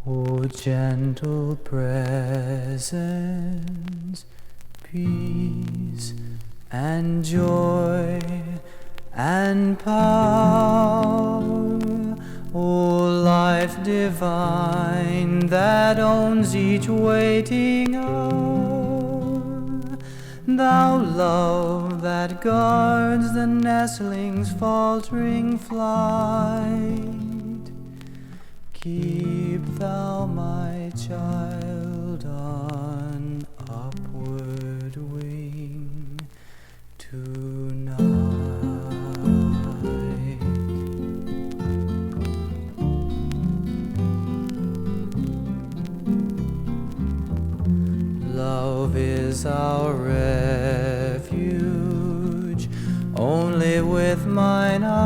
O gentle presence, peace and joy and power, O life divine that owns each waiting hour, thou love that guards the nestling's faltering flight, keep thou my child on upward wing tonight. Love is our refuge, only with mine eye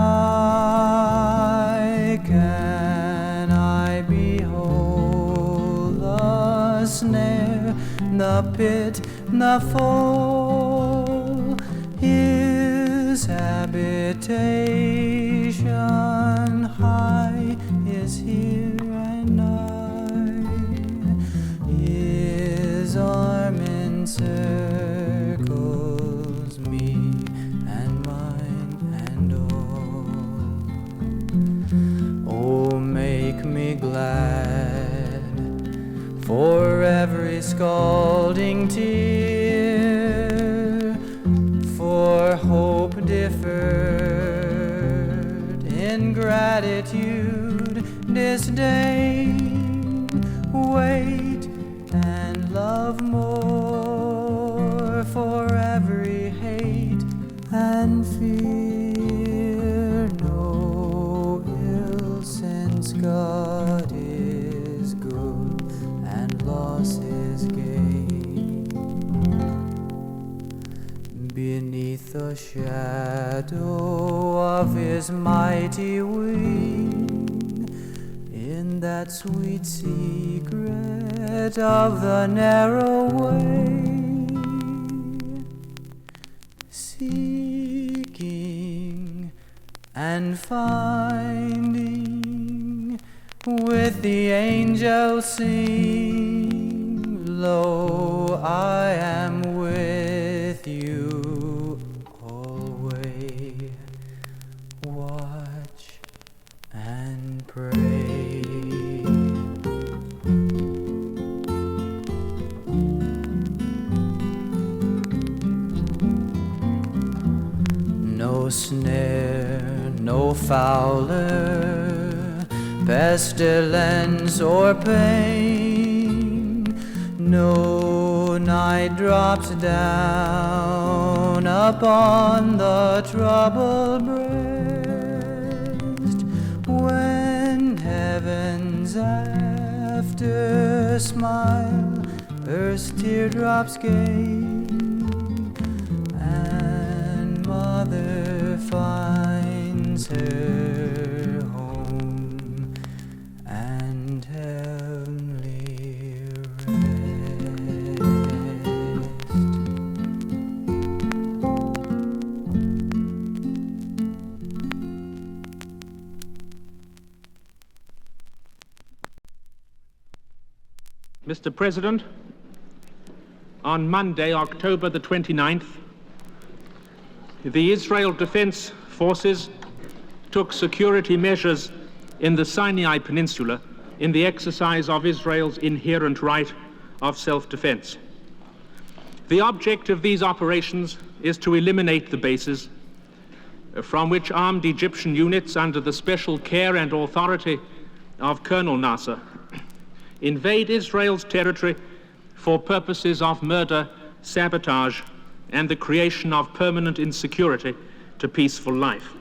can I behold the snare, the pit, the fall. His habitation high is here and nigh. His arm encircles me and mine and all. Oh, make me glad for every scalding tear, for hope deferred, ingratitude, disdain, wait and love more, for every hate and fear no ill, since God is good and loss is gain. Beneath the shadow of his mighty wing, in that sweet secret of the narrow way, seeking and finding, with the angels sing, lo, I am with you always. Watch and pray. No snare, no fowler, pestilence or pain, no night drops down upon the troubled breast, when heaven's after smile earth's teardrops gain, and mother finds her home and heavenly rest. Mr. President, on Monday, October the 29th, the Israel Defense Forces took security measures in the Sinai Peninsula in the exercise of Israel's inherent right of self-defense. The object of these operations is to eliminate the bases from which armed Egyptian units under the special care and authority of Colonel Nasser invade Israel's territory for purposes of murder, sabotage, and the creation of permanent insecurity to peaceful life.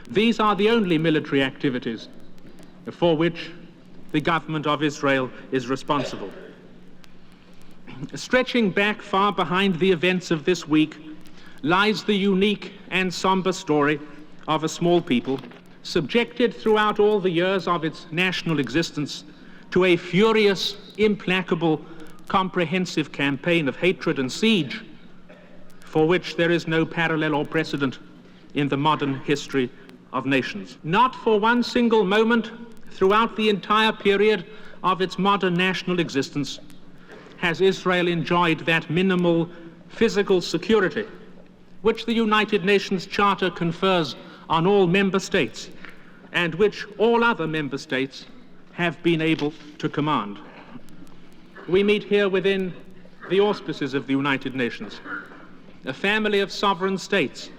These are the only military activities for which the government of Israel is responsible. Stretching back far behind the events of this week lies the unique and somber story of a small people subjected throughout all the years of its national existence to a furious, implacable, comprehensive campaign of hatred and siege for which there is no parallel or precedent in the modern history of nations. Not for one single moment throughout the entire period of its modern national existence has Israel enjoyed that minimal physical security which the United Nations Charter confers on all member states and which all other member states have been able to command. We meet here within the auspices of the United Nations, a family of sovereign states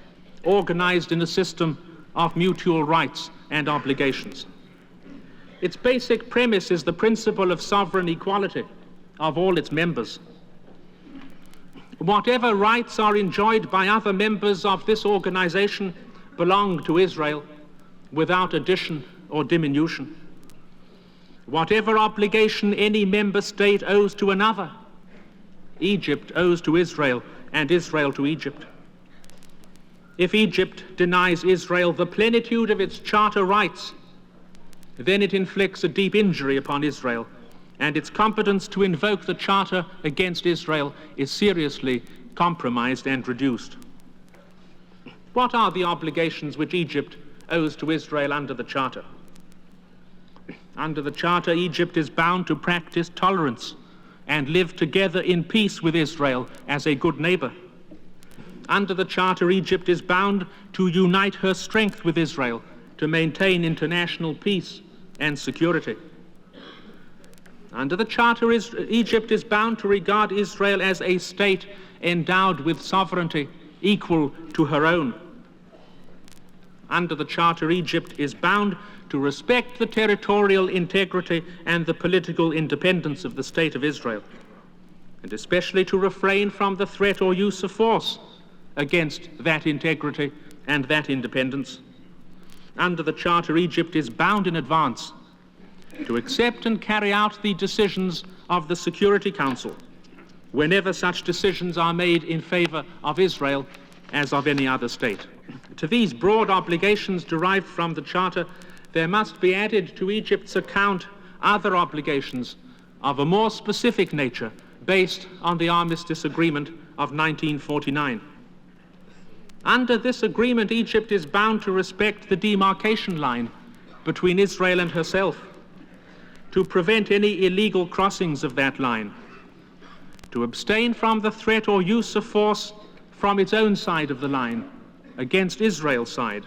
organized in a system of mutual rights and obligations. Its basic premise is the principle of sovereign equality of all its members. Whatever rights are enjoyed by other members of this organization belong to Israel without addition or diminution. Whatever obligation any member state owes to another, Egypt owes to Israel and Israel to Egypt. If Egypt denies Israel the plenitude of its charter rights, then it inflicts a deep injury upon Israel, and its competence to invoke the charter against Israel is seriously compromised and reduced. What are the obligations which Egypt owes to Israel under the charter? Under the charter, Egypt is bound to practice tolerance and live together in peace with Israel as a good neighbor. Under the charter, Egypt is bound to unite her strength with Israel to maintain international peace and security. Under the charter, Egypt is bound to regard Israel as a state endowed with sovereignty equal to her own. Under the charter, Egypt is bound to respect the territorial integrity and the political independence of the state of Israel, and especially to refrain from the threat or use of force against that integrity and that independence. Under the charter, Egypt is bound in advance to accept and carry out the decisions of the Security Council whenever such decisions are made in favor of Israel as of any other state. To these broad obligations derived from the charter, there must be added to Egypt's account other obligations of a more specific nature based on the Armistice Agreement of 1949. Under this agreement, Egypt is bound to respect the demarcation line between Israel and herself, to prevent any illegal crossings of that line, to abstain from the threat or use of force from its own side of the line against Israel's side,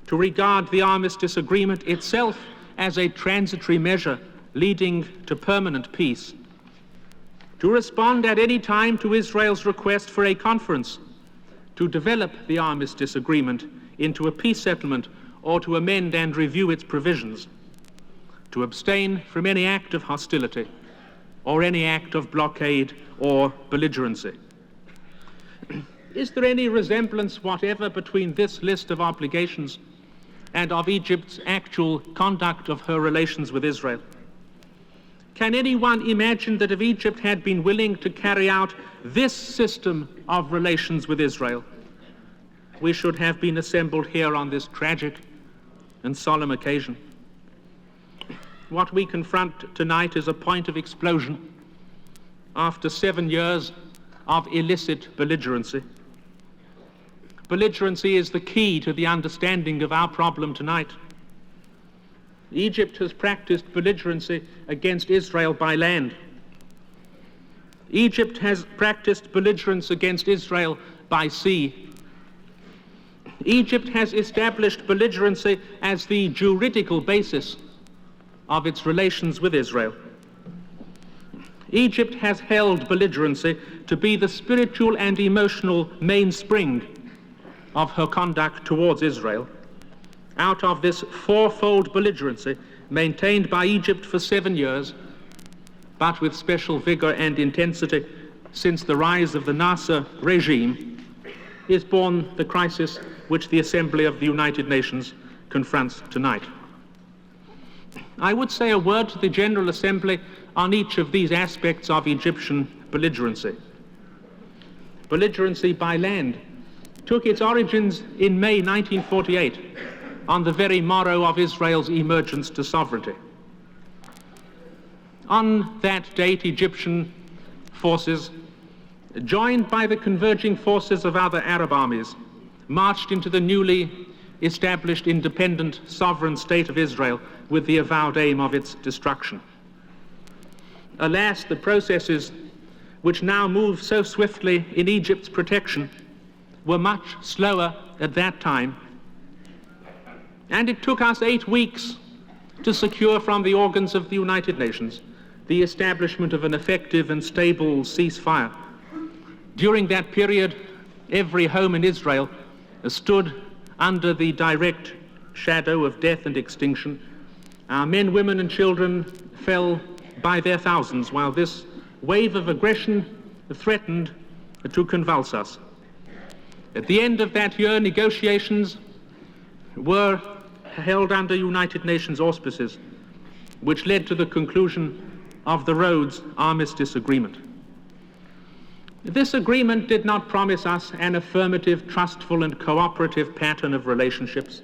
to regard the Armistice Agreement itself as a transitory measure leading to permanent peace, to respond at any time to Israel's request for a conference to develop the Armistice Agreement into a peace settlement or to amend and review its provisions, to abstain from any act of hostility or any act of blockade or belligerency. Is there any resemblance whatever between this list of obligations and of Egypt's actual conduct of her relations with Israel? Can anyone imagine that if Egypt had been willing to carry out this system of relations with Israel, we should have been assembled here on this tragic and solemn occasion? What we confront tonight is a point of explosion after 7 years of illicit belligerency. Belligerency is the key to the understanding of our problem tonight. Egypt has practiced belligerency against Israel by land. Egypt has practiced belligerence against Israel by sea. Egypt has established belligerency as the juridical basis of its relations with Israel. Egypt has held belligerency to be the spiritual and emotional mainspring of her conduct towards Israel. Out of this fourfold belligerency maintained by Egypt for 7 years, but with special vigor and intensity since the rise of the Nasser regime, is born the crisis which the Assembly of the United Nations confronts tonight. I would say a word to the General Assembly on each of these aspects of Egyptian belligerency. Belligerency by land took its origins in May 1948, on the very morrow of Israel's emergence to sovereignty. On that date, Egyptian forces, joined by the converging forces of other Arab armies, marched into the newly established independent sovereign state of Israel with the avowed aim of its destruction. alas, the processes which now move so swiftly in Egypt's protection were much slower at that time. And it took us 8 weeks to secure from the organs of the United Nations the establishment of an effective and stable ceasefire. During that period, every home in Israel stood under the direct shadow of death and extinction. Our men, women, and children fell by their thousands, while this wave of aggression threatened to convulse us. At the end of that year, negotiations were held under United Nations auspices, which led to the conclusion of the Rhodes Armistice Agreement. This agreement did not promise us an affirmative, trustful, and cooperative pattern of relationships.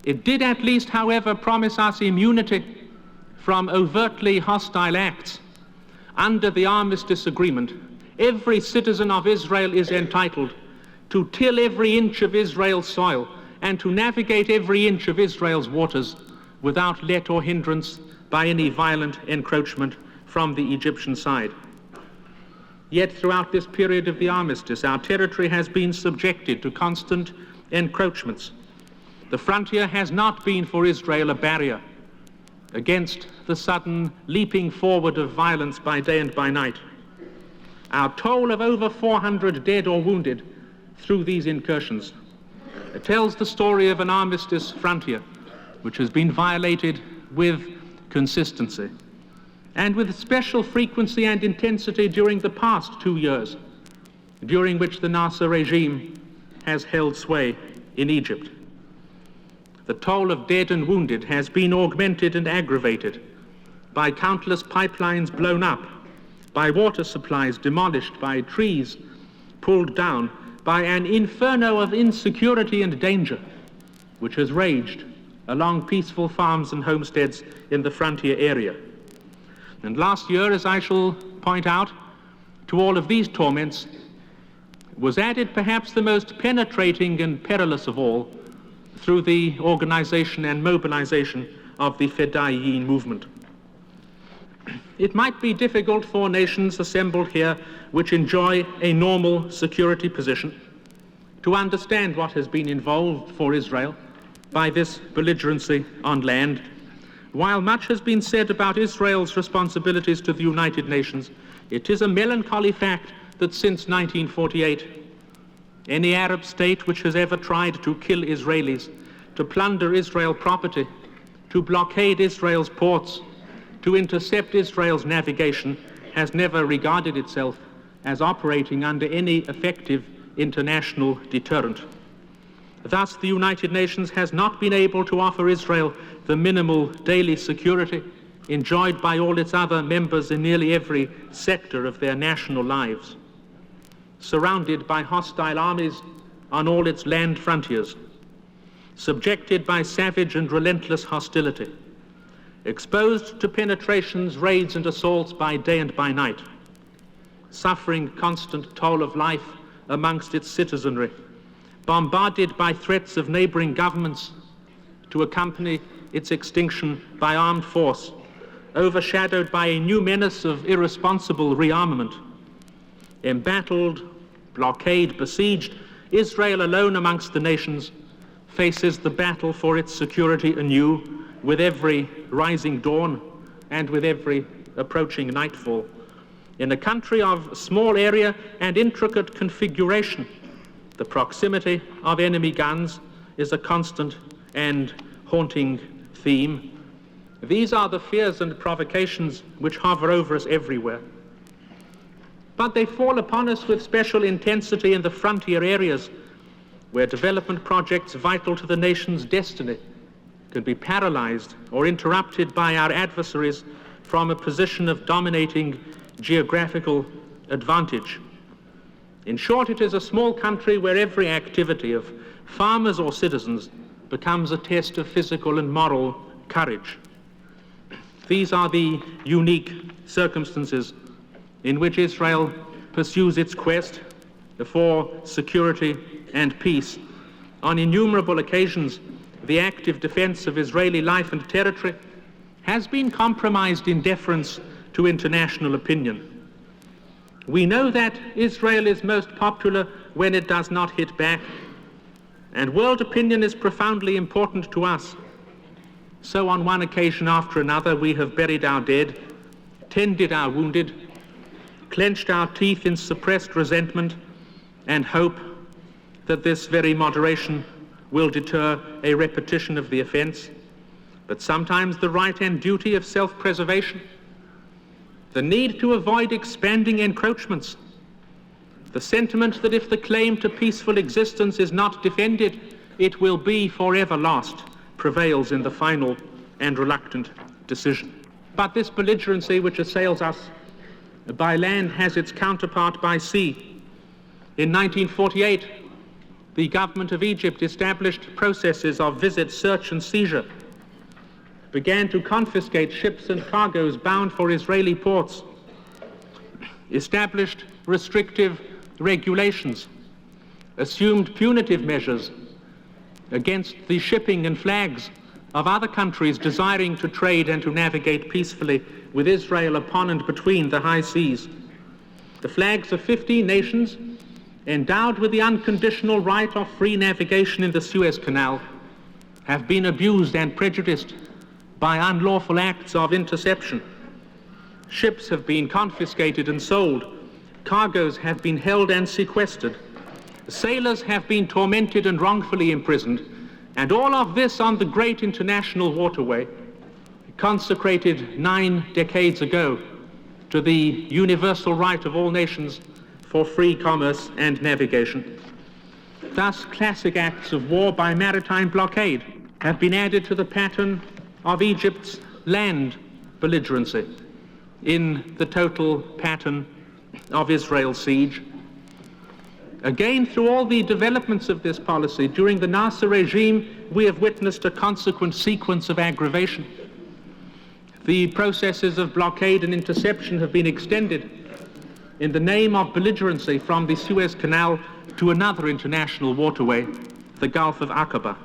It did at least, however, promise us immunity from overtly hostile acts. Under the Armistice Agreement, every citizen of Israel is entitled to till every inch of Israel's soil and to navigate every inch of Israel's waters without let or hindrance by any violent encroachment from the Egyptian side. Yet throughout this period of the armistice, our territory has been subjected to constant encroachments. The frontier has not been for Israel a barrier against the sudden leaping forward of violence by day and by night. Our toll of over 400 dead or wounded through these incursions tells the story of an armistice frontier which has been violated with consistency and with special frequency and intensity during the past 2 years, during which the Nasser regime has held sway in Egypt. The toll of dead and wounded has been augmented and aggravated by countless pipelines blown up, by water supplies demolished, by trees pulled down, by an inferno of insecurity and danger which has raged along peaceful farms and homesteads in the frontier area. And last year, as I shall point out, to all of these torments was added perhaps the most penetrating and perilous of all through the organization and mobilization of the Fedain movement. It might be difficult for nations assembled here which enjoy a normal security position to understand what has been involved for Israel by this belligerency on land. While much has been said about Israel's responsibilities to the United Nations, it is a melancholy fact that since 1948, any Arab state which has ever tried to kill Israelis, to plunder Israel property, to blockade Israel's ports, to intercept Israel's navigation, has never regarded itself as operating under any effective international deterrent. Thus, the United Nations has not been able to offer Israel the minimal daily security enjoyed by all its other members in nearly every sector of their national lives. Surrounded by hostile armies on all its land frontiers, subjected by savage and relentless hostility, exposed to penetrations, raids, and assaults by day and by night, suffering constant toll of life amongst its citizenry, bombarded by threats of neighboring governments to accompany its extinction by armed force, overshadowed by a new menace of irresponsible rearmament, embattled, blockade, besieged, Israel alone amongst the nations faces the battle for its security anew with every rising dawn and with every approaching nightfall. In a country of small area and intricate configuration, the proximity of enemy guns is a constant and haunting theme. These are the fears and provocations which hover over us everywhere. But they fall upon us with special intensity in the frontier areas where development projects vital to the nation's destiny can be paralyzed or interrupted by our adversaries from a position of dominating geographical advantage. In short, it is a small country where every activity of farmers or citizens becomes a test of physical and moral courage. These are the unique circumstances in which Israel pursues its quest for security and peace. On innumerable occasions, the active defense of Israeli life and territory has been compromised in deference to international opinion. We know that Israel is most popular when it does not hit back, and world opinion is profoundly important to us. So on one occasion after another, we have buried our dead, tended our wounded, clenched our teeth in suppressed resentment, and hope that this very moderation will deter a repetition of the offense. But sometimes the right and duty of self-preservation, the need to avoid expanding encroachments, the sentiment that if the claim to peaceful existence is not defended, it will be forever lost, prevails in the final and reluctant decision. But this belligerency which assails us by land has its counterpart by sea. In 1948, the government of Egypt established processes of visit, search and seizure, began to confiscate ships and cargoes bound for Israeli ports, established restrictive regulations, assumed punitive measures against the shipping and flags of other countries desiring to trade and to navigate peacefully with Israel upon and between the high seas. The flags of 15 nations, endowed with the unconditional right of free navigation in the Suez Canal, have been abused and prejudiced by unlawful acts of interception. Ships have been confiscated and sold. Cargoes have been held and sequestered. Sailors have been tormented and wrongfully imprisoned. And all of this on the great international waterway, consecrated 9 decades ago to the universal right of all nations for free commerce and navigation. Thus, classic acts of war by maritime blockade have been added to the pattern of Egypt's land belligerency in the total pattern of Israel's siege. Again, through all the developments of this policy, during the Nasser regime, we have witnessed a consequent sequence of aggravation. The processes of blockade and interception have been extended in the name of belligerency from the Suez Canal to another international waterway, the Gulf of Aqaba.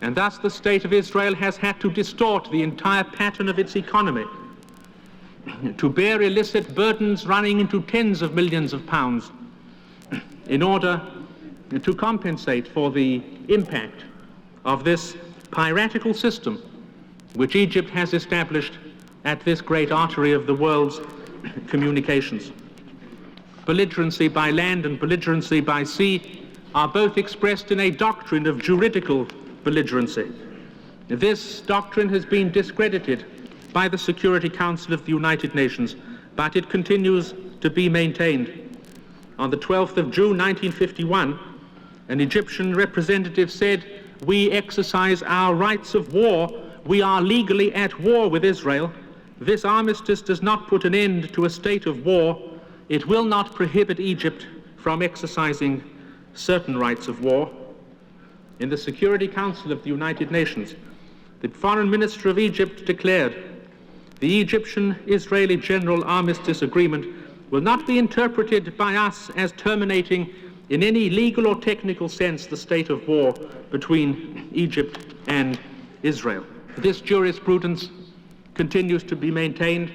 And thus the state of Israel has had to distort the entire pattern of its economy, to bear illicit burdens running into tens of millions of pounds in order to compensate for the impact of this piratical system which Egypt has established at this great artery of the world's communications. Belligerency by land and belligerency by sea are both expressed in a doctrine of juridical belligerency. This doctrine has been discredited by the Security Council of the United Nations, but it continues to be maintained. On the 12th of June 1951, an Egyptian representative said, "We exercise our rights of war. We are legally at war with Israel. This armistice does not put an end to a state of war. It will not prohibit Egypt from exercising certain rights of war." In the Security Council of the United Nations, the Foreign Minister of Egypt declared, "The Egyptian-Israeli General Armistice Agreement will not be interpreted by us as terminating in any legal or technical sense the state of war between Egypt and Israel." This jurisprudence continues to be maintained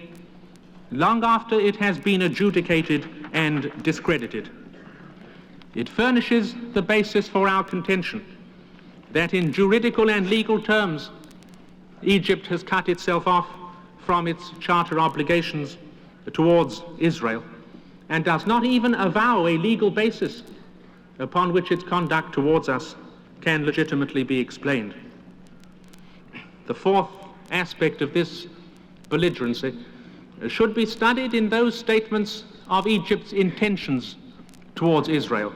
long after it has been adjudicated and discredited. It furnishes the basis for our contention that in juridical and legal terms, Egypt has cut itself off from its charter obligations towards Israel and does not even avow a legal basis upon which its conduct towards us can legitimately be explained. The fourth aspect of this belligerency should be studied in those statements of Egypt's intentions towards Israel,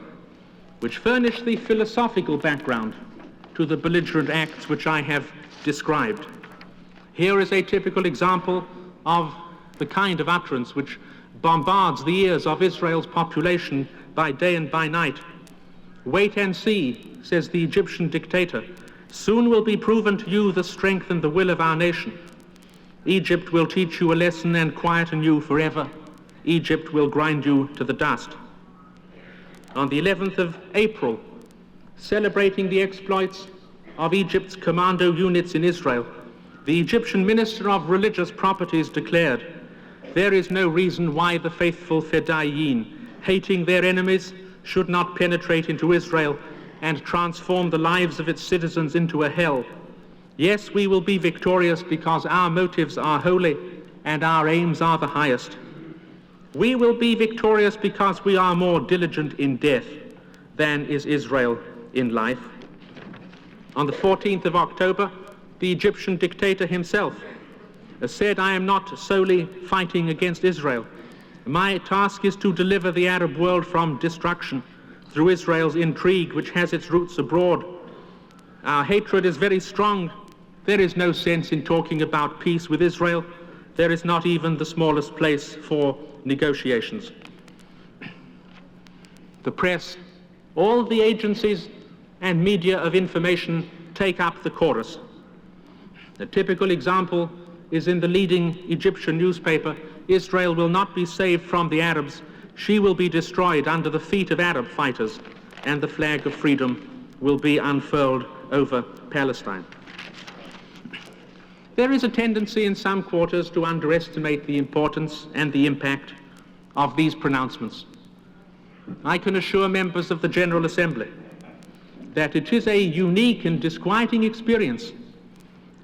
which furnish the philosophical background to the belligerent acts which I have described. Here is a typical example of the kind of utterance which bombards the ears of Israel's population by day and by night. "Wait and see," says the Egyptian dictator. "Soon will be proven to you the strength and the will of our nation. Egypt will teach you a lesson and quieten you forever. Egypt will grind you to the dust." On the 11th of April, celebrating the exploits of Egypt's commando units in Israel, the Egyptian Minister of Religious Properties declared, "There is no reason why the faithful Fedain, hating their enemies, should not penetrate into Israel and transform the lives of its citizens into a hell. Yes, we will be victorious because our motives are holy and our aims are the highest. We will be victorious because we are more diligent in death than is Israel in life." On the 14th of October, the Egyptian dictator himself said, "I am not solely fighting against Israel. My task is to deliver the Arab world from destruction through Israel's intrigue, which has its roots abroad. Our hatred is very strong. There is no sense in talking about peace with Israel. There is not even the smallest place for negotiations." The press, all the agencies and media of information take up the chorus. A typical example is in the leading Egyptian newspaper, "Israel will not be saved from the Arabs. She will be destroyed under the feet of Arab fighters, and the flag of freedom will be unfurled over Palestine." There is a tendency in some quarters to underestimate the importance and the impact of these pronouncements. I can assure members of the General Assembly that it is a unique and disquieting experience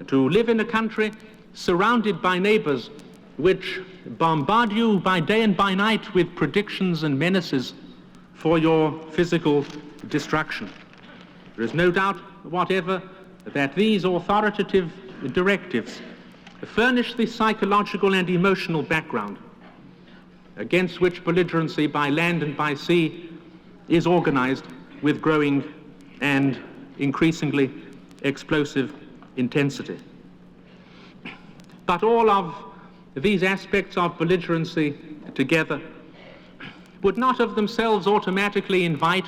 to live in a country surrounded by neighbors which bombard you by day and by night with predictions and menaces for your physical destruction. There is no doubt whatever that these authoritative directives furnish the psychological and emotional background against which belligerency by land and by sea is organized with growing and increasingly explosive intensity. But all of these aspects of belligerency together would not of themselves automatically invite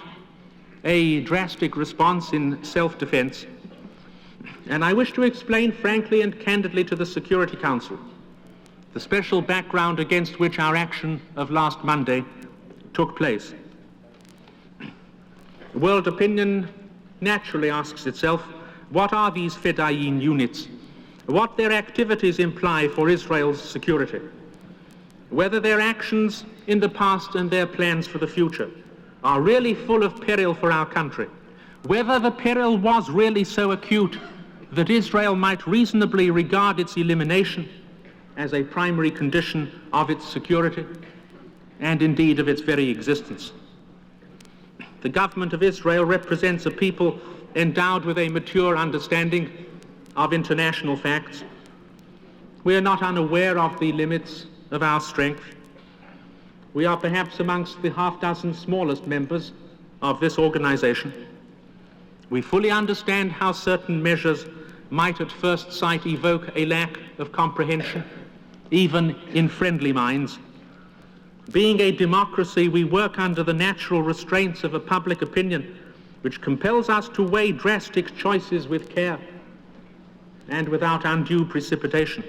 a drastic response in self-defense. And I wish to explain frankly and candidly to the Security Council the special background against which our action of last Monday took place. World opinion naturally asks itself, what are these Fedain units? What their activities imply for Israel's security? Whether their actions in the past and their plans for the future are really full of peril for our country? Whether the peril was really so acute that Israel might reasonably regard its elimination as a primary condition of its security and indeed of its very existence. The government of Israel represents a people endowed with a mature understanding of international facts. We are not unaware of the limits of our strength. We are perhaps amongst the half-dozen smallest members of this organization. We fully understand how certain measures might at first sight evoke a lack of comprehension, even in friendly minds. Being a democracy, we work under the natural restraints of a public opinion which compels us to weigh drastic choices with care and without undue precipitation.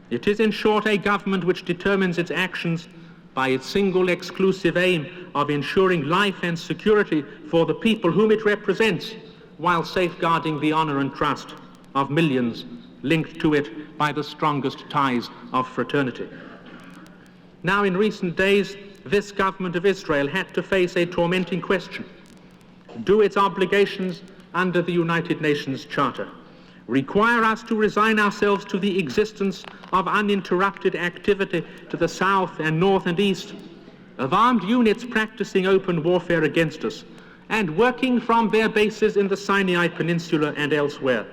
It is, in short, a government which determines its actions by its single exclusive aim of ensuring life and security for the people whom it represents, while safeguarding the honor and trust of millions linked to it by the strongest ties of fraternity. Now, in recent days, this government of Israel had to face a tormenting question. Do its obligations under the United Nations Charter require us to resign ourselves to the existence of uninterrupted activity to the south and north and east, of armed units practicing open warfare against us and working from their bases in the Sinai Peninsula and elsewhere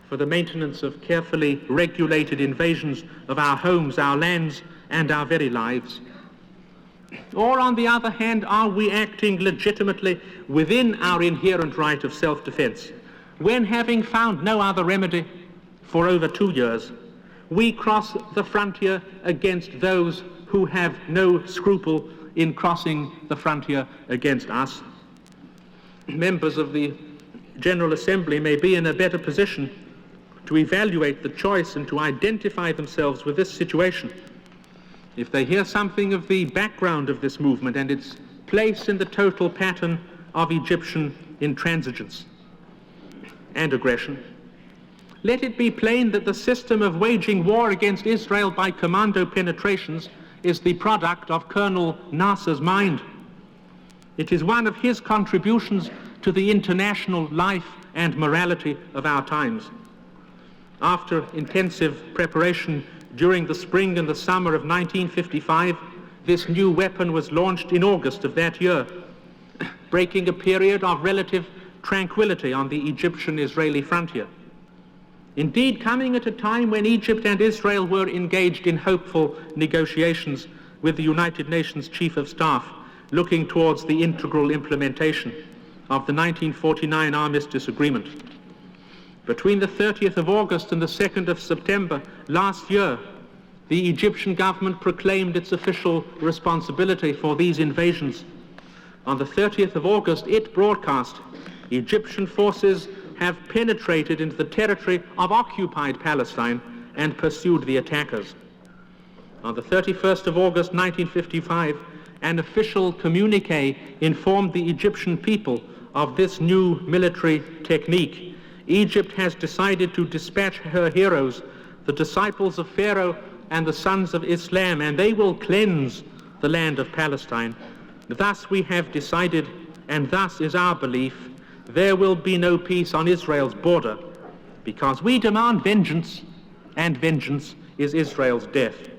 for the maintenance of carefully regulated invasions of our homes, our lands, and our very lives? Or, on the other hand, are we acting legitimately within our inherent right of self-defense when, having found no other remedy for over 2 years, we cross the frontier against those who have no scruple in crossing the frontier against us? Members of the General Assembly may be in a better position to evaluate the choice and to identify themselves with this situation if they hear something of the background of this movement and its place in the total pattern of Egyptian intransigence and aggression. Let it be plain that the system of waging war against Israel by commando penetrations is the product of Colonel Nasser's mind. It is one of his contributions to the international life and morality of our times. After intensive preparation during the spring and the summer of 1955, this new weapon was launched in August of that year, breaking a period of relative tranquility on the Egyptian-Israeli frontier. Indeed, coming at a time when Egypt and Israel were engaged in hopeful negotiations with the United Nations Chief of Staff, looking towards the integral implementation of the 1949 Armistice Agreement. Between the 30th of August and the 2nd of September last year, the Egyptian government proclaimed its official responsibility for these invasions. On the 30th of August, it broadcast, Egyptian forces have penetrated into the territory of occupied Palestine and pursued the attackers. On the 31st of August 1955, an official communique informed the Egyptian people of this new military technique. Egypt has decided to dispatch her heroes, the disciples of Pharaoh and the sons of Islam, and they will cleanse the land of Palestine. Thus we have decided, and thus is our belief, there will be no peace on Israel's border, because we demand vengeance, and vengeance is Israel's death.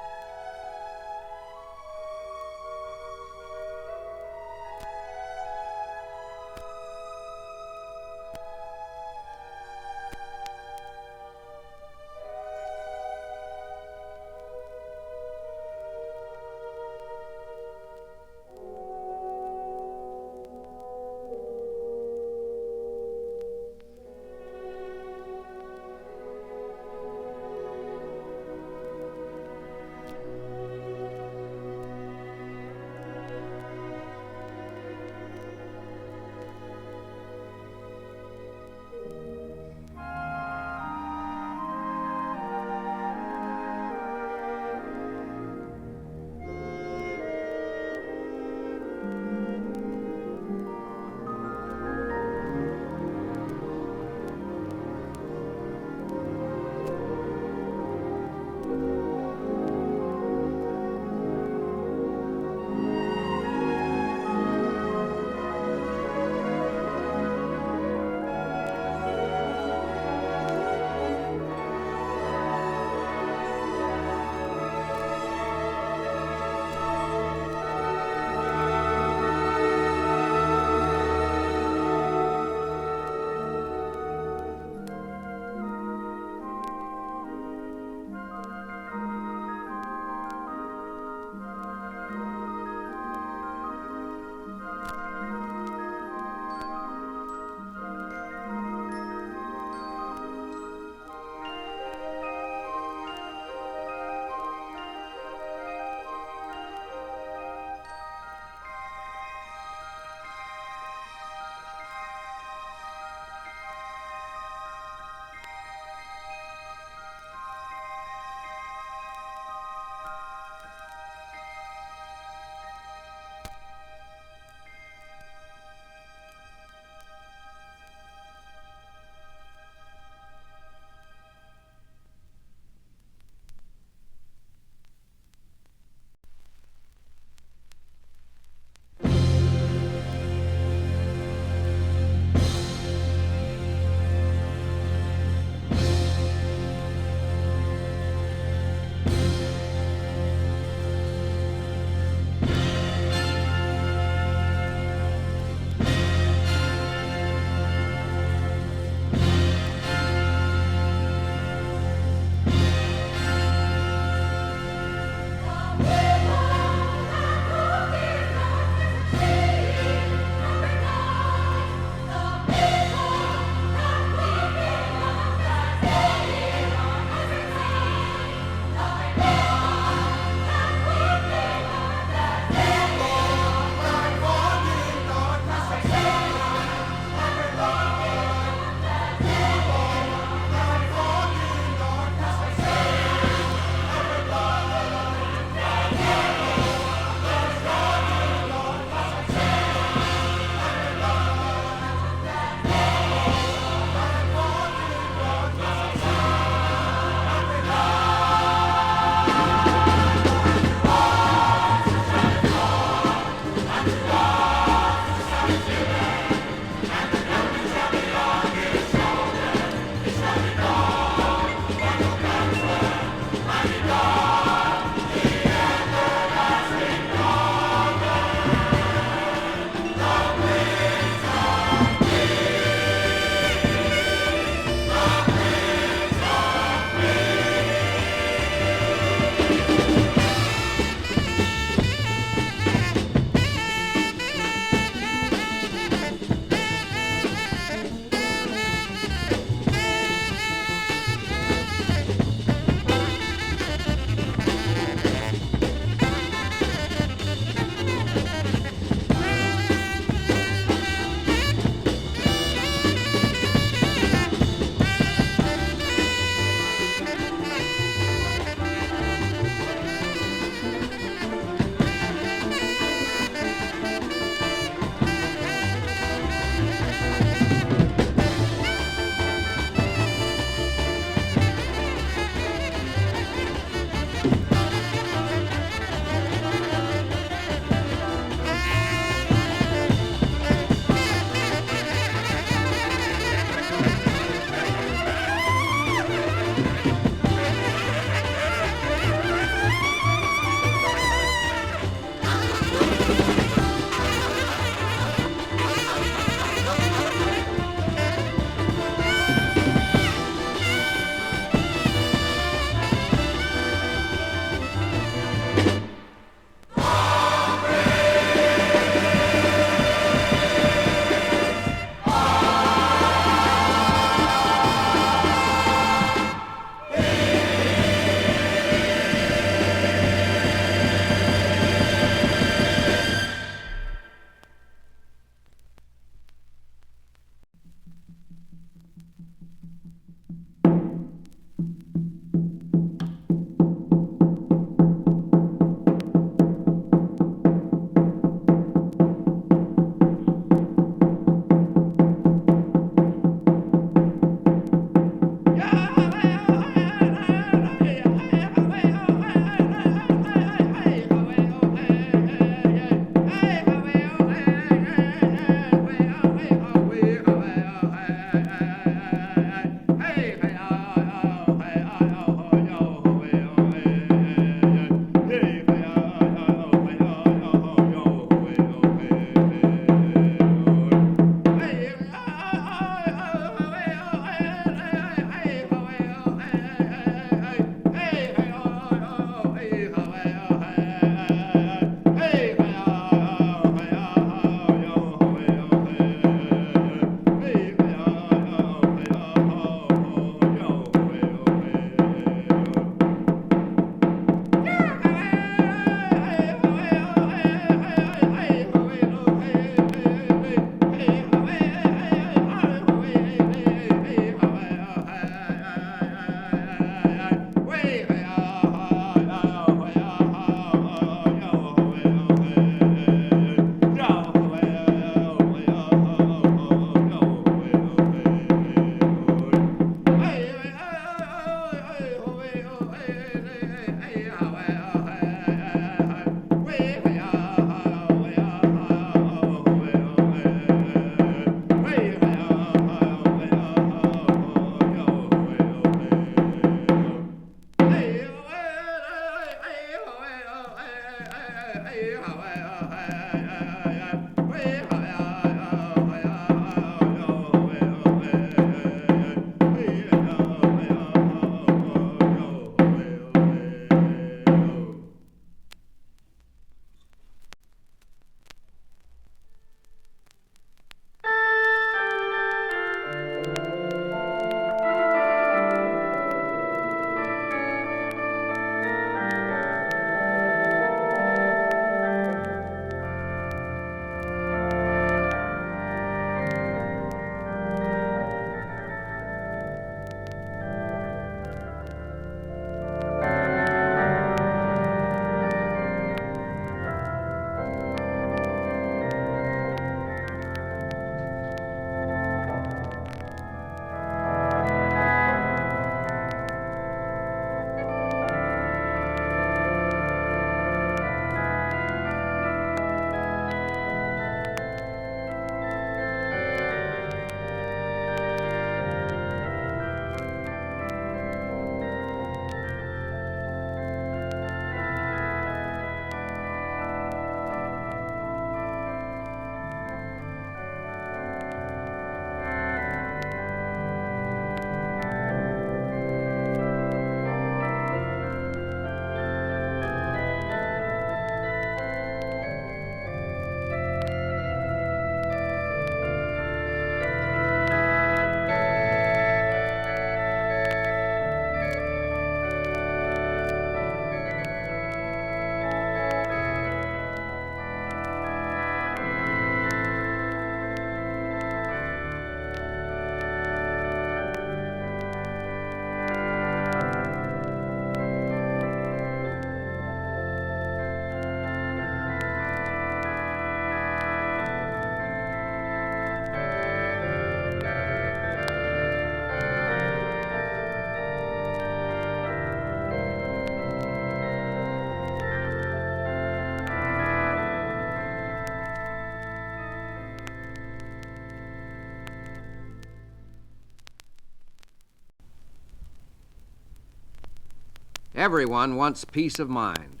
Everyone wants peace of mind.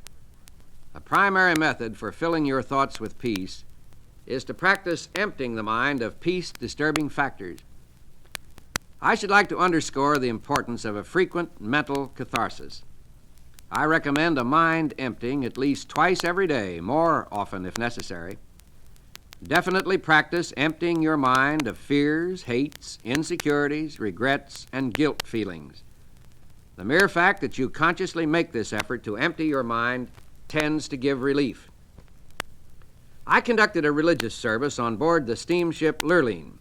A primary method for filling your thoughts with peace is to practice emptying the mind of peace-disturbing factors. I should like to underscore the importance of a frequent mental catharsis. I recommend a mind emptying at least twice every day, more often if necessary. Definitely practice emptying your mind of fears, hates, insecurities, regrets, and guilt feelings. The mere fact that you consciously make this effort to empty your mind tends to give relief. I conducted a religious service on board the steamship Lurline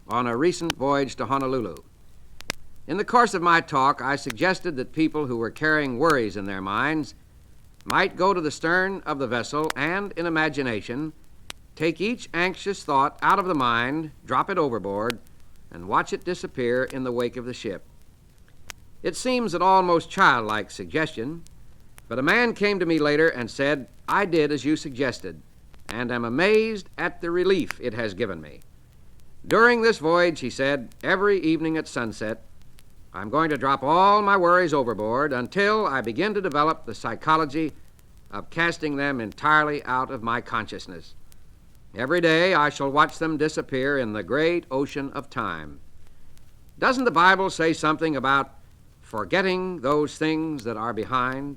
on a recent voyage to Honolulu. In the course of my talk, I suggested that people who were carrying worries in their minds might go to the stern of the vessel and, in imagination, take each anxious thought out of the mind, drop it overboard, and watch it disappear in the wake of the ship. It seems an almost childlike suggestion, but a man came to me later and said, "I did as you suggested, and am amazed at the relief it has given me. During this voyage," he said, "every evening at sunset, I'm going to drop all my worries overboard until I begin to develop the psychology of casting them entirely out of my consciousness. Every day I shall watch them disappear in the great ocean of time." Doesn't the Bible say something about forgetting those things that are behind?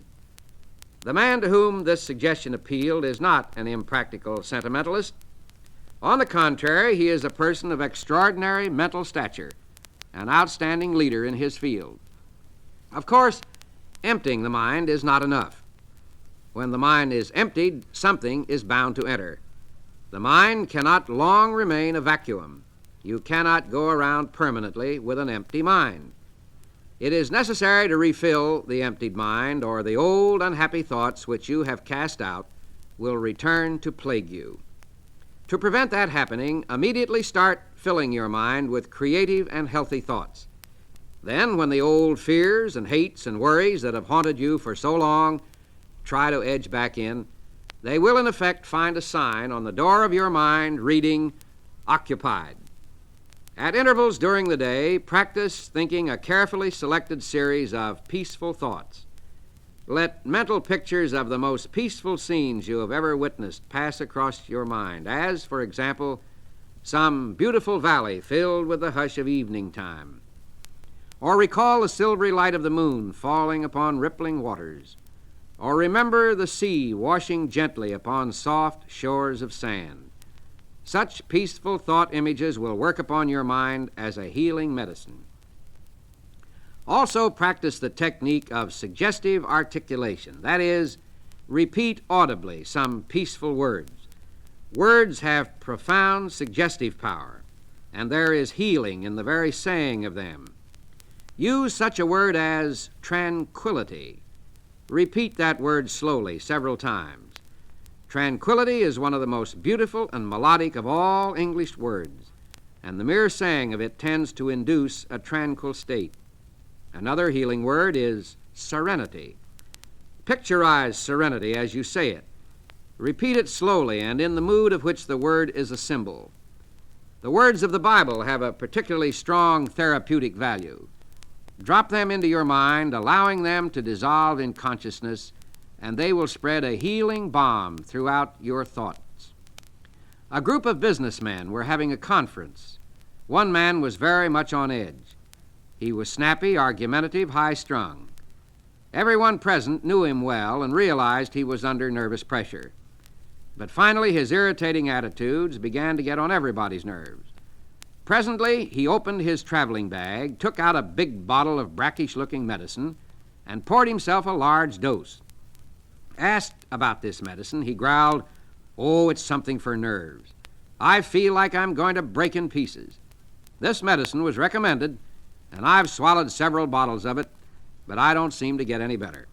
The man to whom this suggestion appealed is not an impractical sentimentalist. On the contrary, he is a person of extraordinary mental stature, an outstanding leader in his field. Of course, emptying the mind is not enough. When the mind is emptied, something is bound to enter. The mind cannot long remain a vacuum. You cannot go around permanently with an empty mind. It is necessary to refill the emptied mind, or the old unhappy thoughts which you have cast out will return to plague you. To prevent that happening, immediately start filling your mind with creative and healthy thoughts. Then, when the old fears and hates and worries that have haunted you for so long try to edge back in, they will in effect find a sign on the door of your mind reading, "Occupied." At intervals during the day, practice thinking a carefully selected series of peaceful thoughts. Let mental pictures of the most peaceful scenes you have ever witnessed pass across your mind, as, for example, some beautiful valley filled with the hush of evening time. Or recall the silvery light of the moon falling upon rippling waters. Or remember the sea washing gently upon soft shores of sand. Such peaceful thought images will work upon your mind as a healing medicine. Also practice the technique of suggestive articulation. That is, repeat audibly some peaceful words. Words have profound suggestive power, and there is healing in the very saying of them. Use such a word as tranquility. Repeat that word slowly several times. Tranquility is one of the most beautiful and melodic of all English words, and the mere saying of it tends to induce a tranquil state. Another healing word is serenity. Picturize serenity as you say it. Repeat it slowly and in the mood of which the word is a symbol. The words of the Bible have a particularly strong therapeutic value. Drop them into your mind, allowing them to dissolve in consciousness, and they will spread a healing balm throughout your thoughts. A group of businessmen were having a conference. One man was very much on edge. He was snappy, argumentative, high-strung. Everyone present knew him well and realized he was under nervous pressure. But finally, his irritating attitudes began to get on everybody's nerves. Presently, he opened his traveling bag, took out a big bottle of brackish-looking medicine, and poured himself a large dose. Asked about this medicine, he growled, "Oh, it's something for nerves. I feel like I'm going to break in pieces. This medicine was recommended, and I've swallowed several bottles of it, but I don't seem to get any better."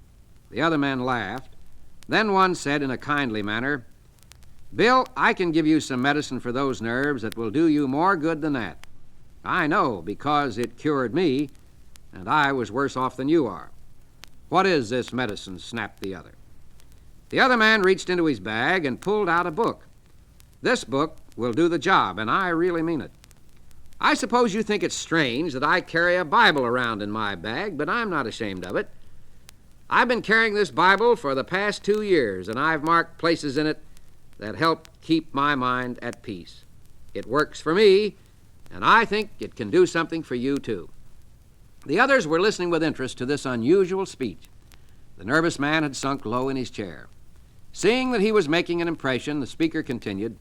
The other men laughed. Then one said in a kindly manner, "Bill, I can give you some medicine for those nerves that will do you more good than that. I know, because it cured me, and I was worse off than you are." "What is this medicine?" snapped the other. The other man reached into his bag and pulled out a book. "This book will do the job, and I really mean it. I suppose you think it's strange that I carry a Bible around in my bag, but I'm not ashamed of it. I've been carrying this Bible for the past 2 years, and I've marked places in it that help keep my mind at peace. It works for me, and I think it can do something for you, too. The others were listening with interest to this unusual speech. The nervous man had sunk low in his chair. Seeing that he was making an impression, the speaker continued,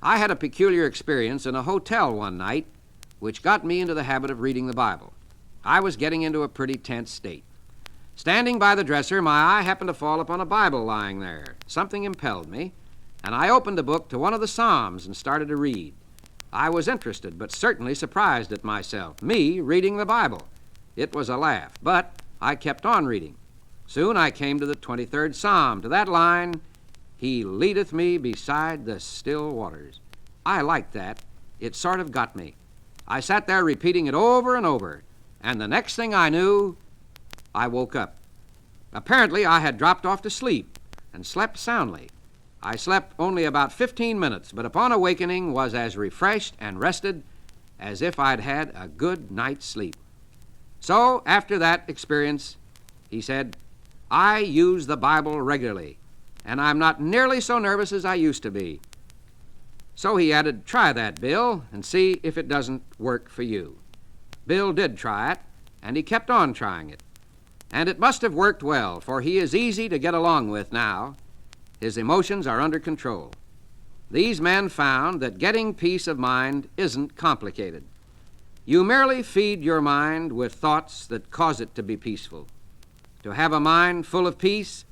I had a peculiar experience in a hotel one night which got me into the habit of reading the Bible. I was getting into a pretty tense state. Standing by the dresser, my eye happened to fall upon a Bible lying there. Something impelled me, and I opened the book to one of the Psalms and started to read. I was interested, but certainly surprised at myself. Me reading the Bible. It was a laugh, but I kept on reading. Soon I came to the 23rd Psalm, to that line, He leadeth me beside the still waters. I liked that. It sort of got me. I sat there repeating it over and over, and the next thing I knew, I woke up. Apparently, I had dropped off to sleep and slept soundly. I slept only about 15 minutes, but upon awakening was as refreshed and rested as if I'd had a good night's sleep. So, after that experience, he said, I use the Bible regularly, and I'm not nearly so nervous as I used to be. So he added, try that, Bill, and see if it doesn't work for you. Bill did try it, and he kept on trying it. And it must have worked well, for he is easy to get along with now. His emotions are under control. These men found that getting peace of mind isn't complicated. You merely feed your mind with thoughts that cause it to be peaceful. To have a mind full of peace,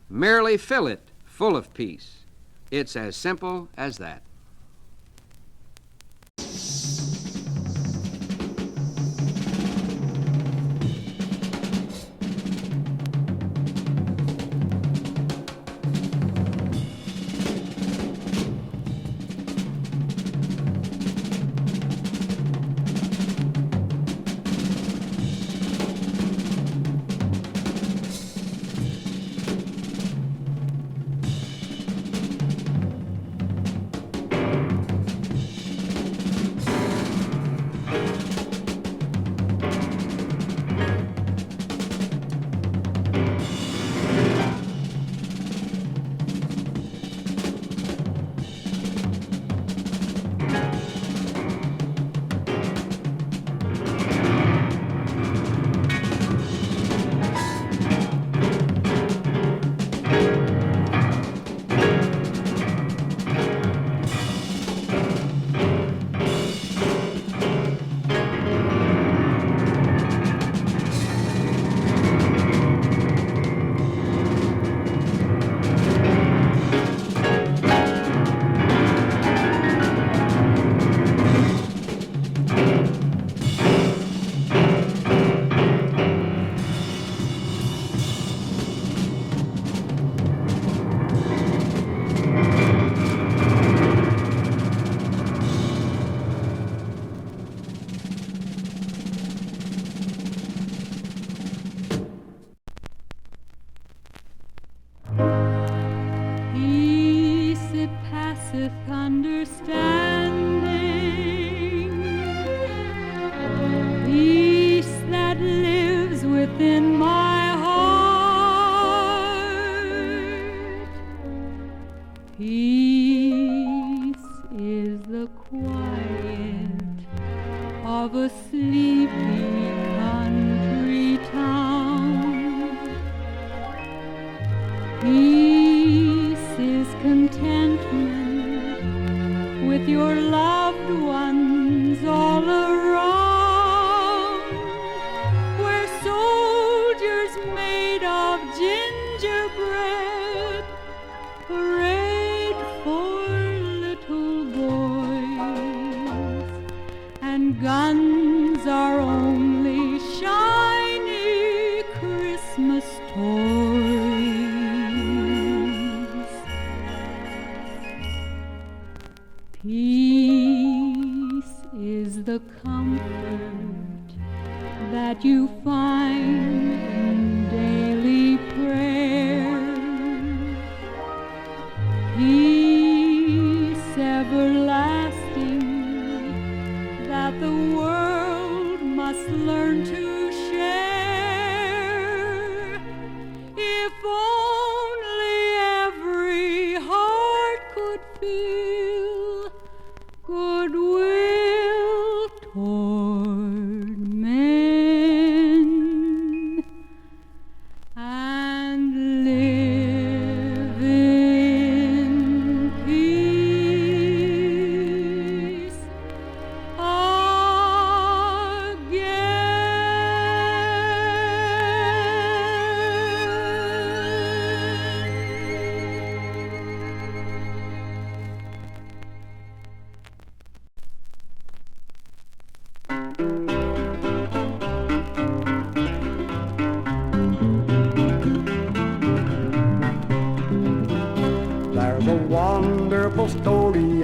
merely fill it full of peace. It's as simple as that.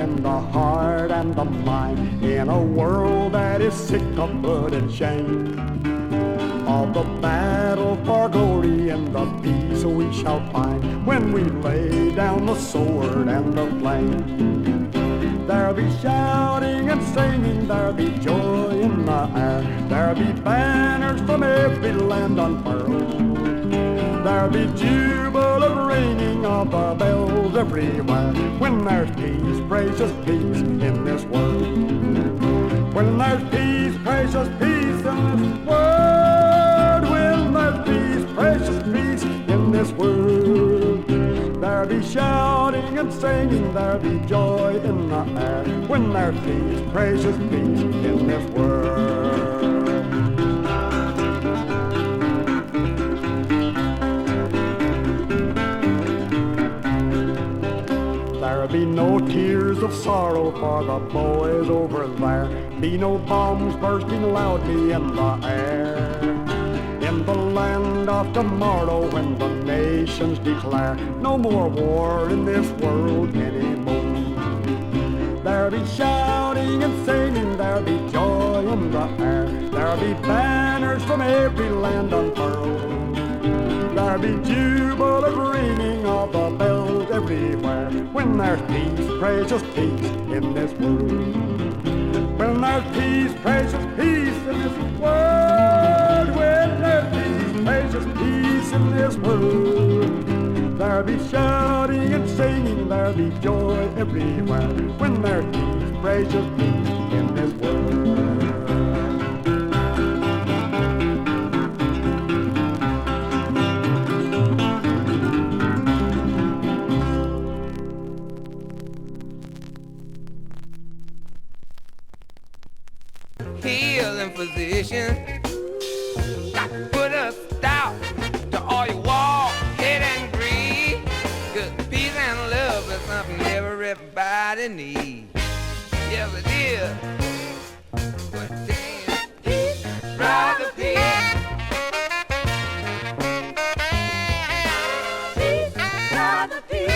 in the heart and the mind, in a world that is sick of blood and shame. Of the battle for glory and the peace we shall find when we lay down the sword and the flame. There'll be shouting and singing, there'll be joy in the air, there'll be banners from every land unfurled. There'll be jubilant ringing of the bells everywhere when there's peace, precious peace in this world. When there's peace, precious peace in this world. When there's peace, precious peace in this world. There'll be shouting and singing, there'll be joy in the air when there's peace, precious peace in this world. There'll be no tears of sorrow for the boys over there, be no bombs bursting loudly in the air. In the land of tomorrow when the nations declare no more war in this world anymore. There'll be shouting and singing, there'll be joy in the air, there'll be banners from every land unfurled. There'll be jubilant ringing of the bells everywhere when there's peace, precious peace in this world. When there's peace, precious peace in this world. When there's peace, precious peace in this world. There'll be shouting and singing, there'll be joy everywhere when there's peace, precious peace in this world. Healing physician, put a stop to all your war, hate and greed. 'Cause peace and love is something everybody needs. Yes, it is. But damn, peace, brother, peace. Peace, brother, peace.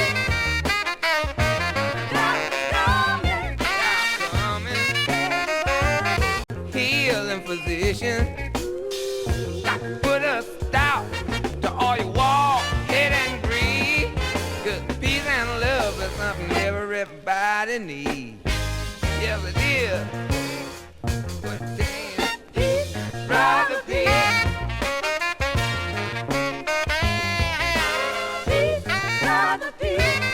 Healing physician, put a stop to all your war, hate and greed. 'Cause peace and love is something everybody needs. Yes, it is. But damn, peace, brother, peace. Peace, brother, peace.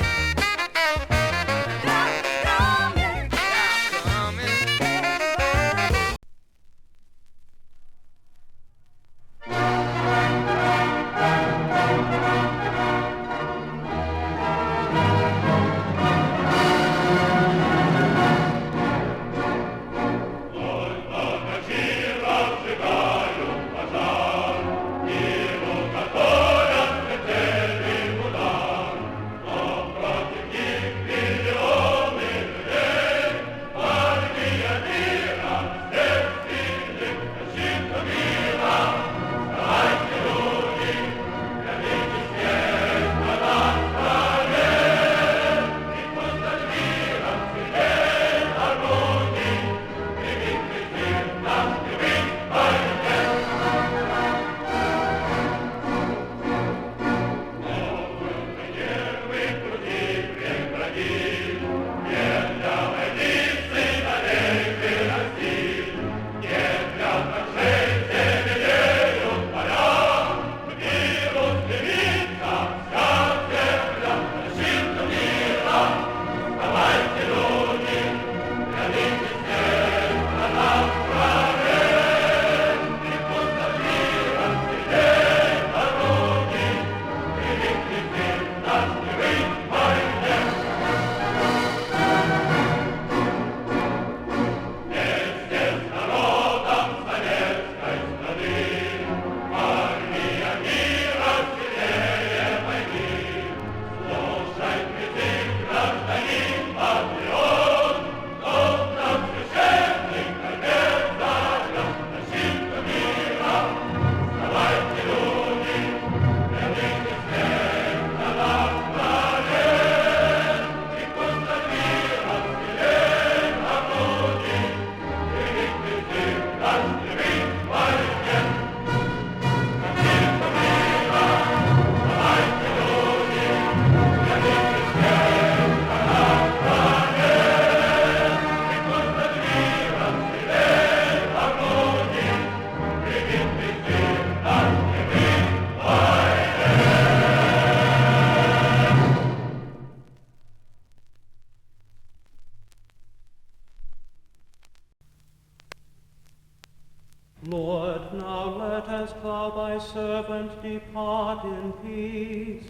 Lord, now lettest thou thy servant depart in peace.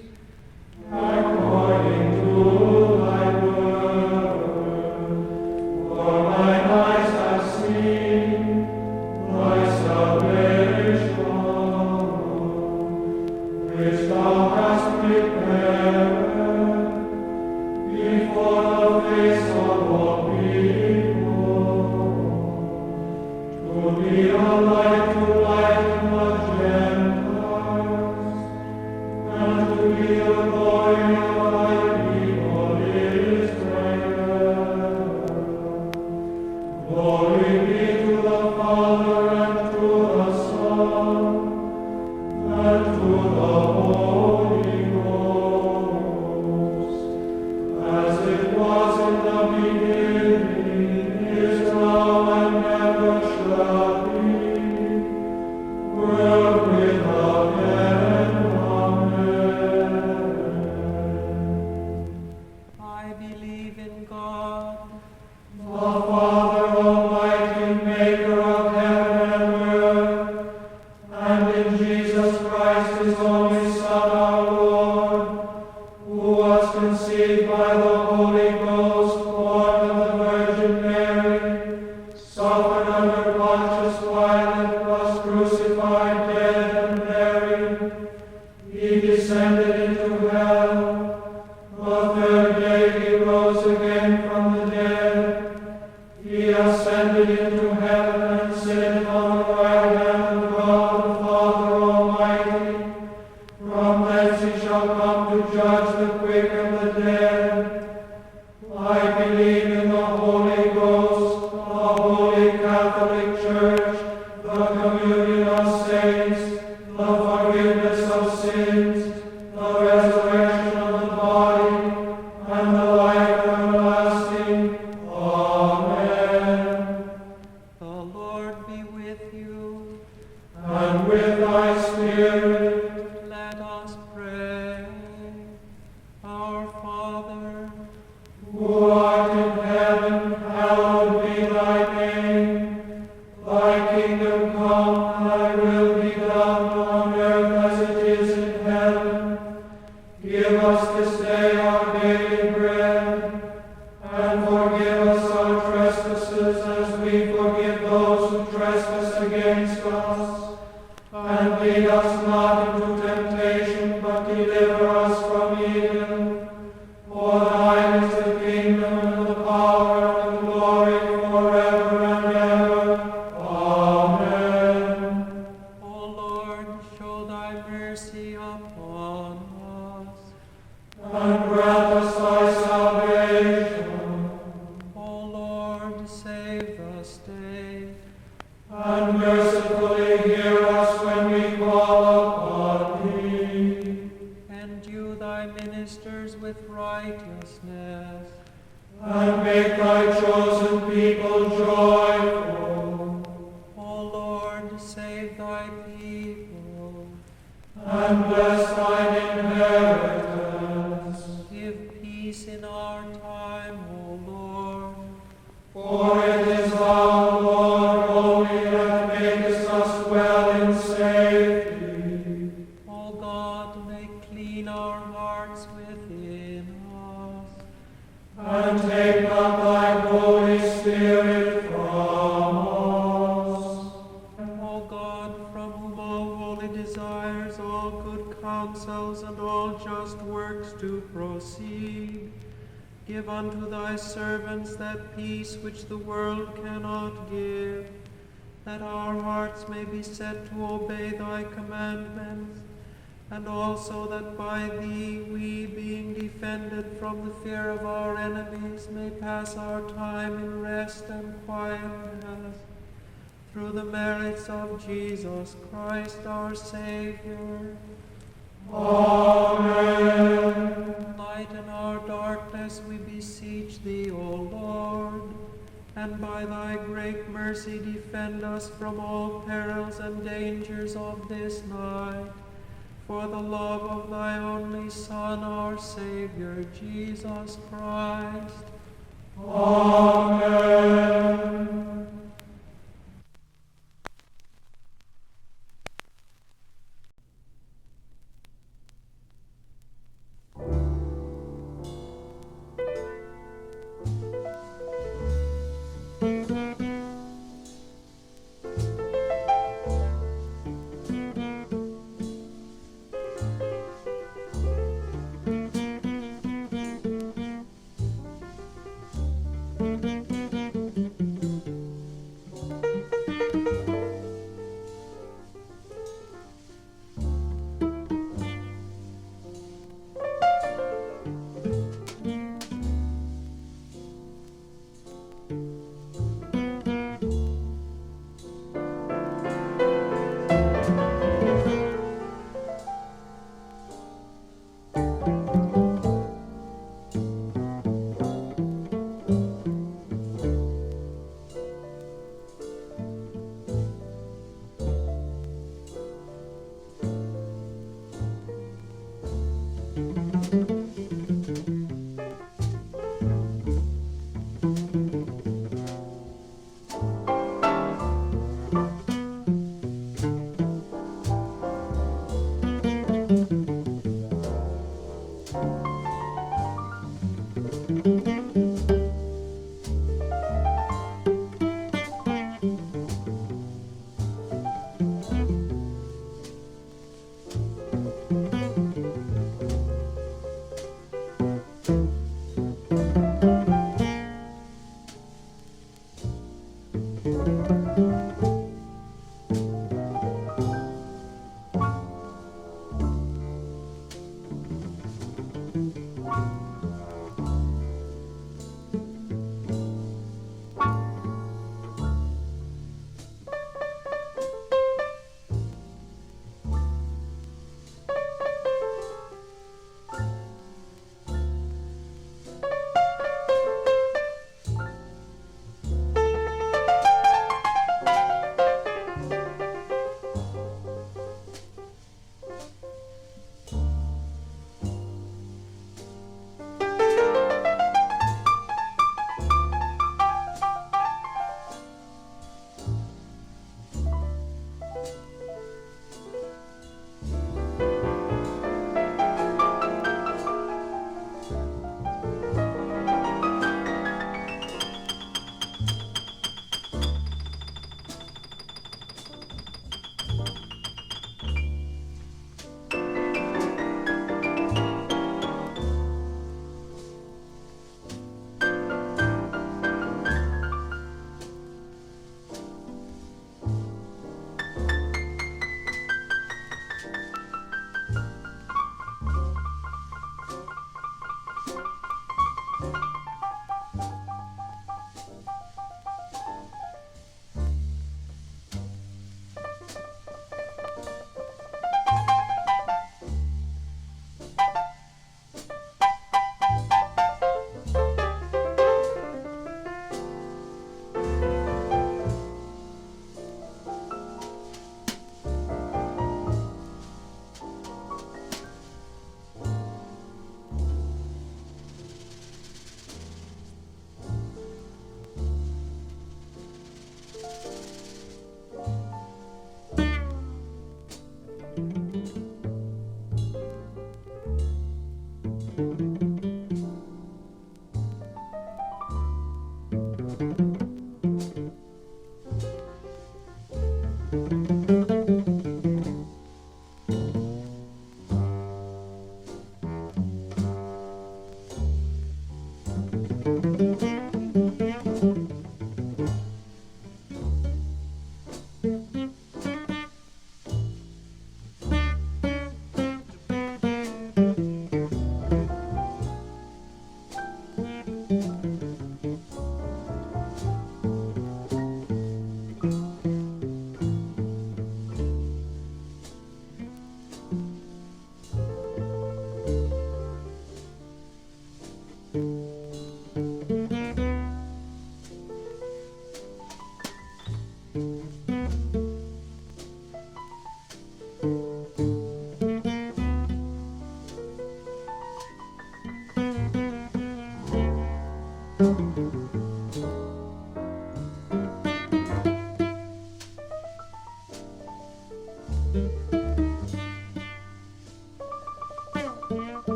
According to thy word, for mine eyes have seen thy salvation, which thou hast prepared before the face of all people, to be a light to lighten the Gentiles, and to be the glory of thy people Israel. Glory be to the Father, and to the Son, and to the Holy Ghost, as it was in the beginning, is now, and ever shall be, world without end. I believe in God, The Father Almighty, maker of heaven and earth, and in Jesus Christ, his only Son, our Lord, who was conceived by the Holy Ghost, born of the Virgin Mary, suffered under Pontius Pilate, was crucified, dead, and buried. He descended into hell. The third day he rose again from the dead. He ascended into heaven and sitteth on the right hand of God the Father Almighty. From thence he shall come to judge the quick and the dead. I believe in the Holy Ghost, the Holy Catholic Church, the communion of saints, the forgiveness of sins, the resurrection of the body, and the life everlasting. Amen. the Lord be with you. And with thy spirit, Let us pray. Our Father, who art in heaven, hallowed be thy name. Thy kingdom come, thy will be done on earth as it is in heaven. Give us this day our daily bread, and forgive us our trespasses as we forgive those who trespass against us. And lead us not into temptation, but deliver us from evil. For thine is the kingdom, and the power, and the glory forever and ever. Amen. O Lord, show thy mercy upon us. And grant us thy salvation, O Lord, save the state. and mercifully hear us when we call upon thee. Endue thy ministers with righteousness. And make thy chosen people joyful, O Lord, save thy people. and bless thine inheritance. Give peace in our time, O Lord. For it is thou, Lord, only that makest us dwell in safety. O God, make clean our hearts within us. And take not thy Holy Spirit from us. O God, from whom all holy desires, all good counsels, and all just works do proceed, give unto thy servants that peace which the world cannot give, that our hearts may be set to obey thy commandments, and also that by thee we, being defended from the fear of our enemies, may pass our time in rest and quietness, through the merits of Jesus Christ our Savior. Amen. Lighten our darkness, we beseech thee, O Lord, and by thy great mercy defend us from all perils and dangers of this night, for the love of thy only Son, our Savior, Jesus Christ. Amen.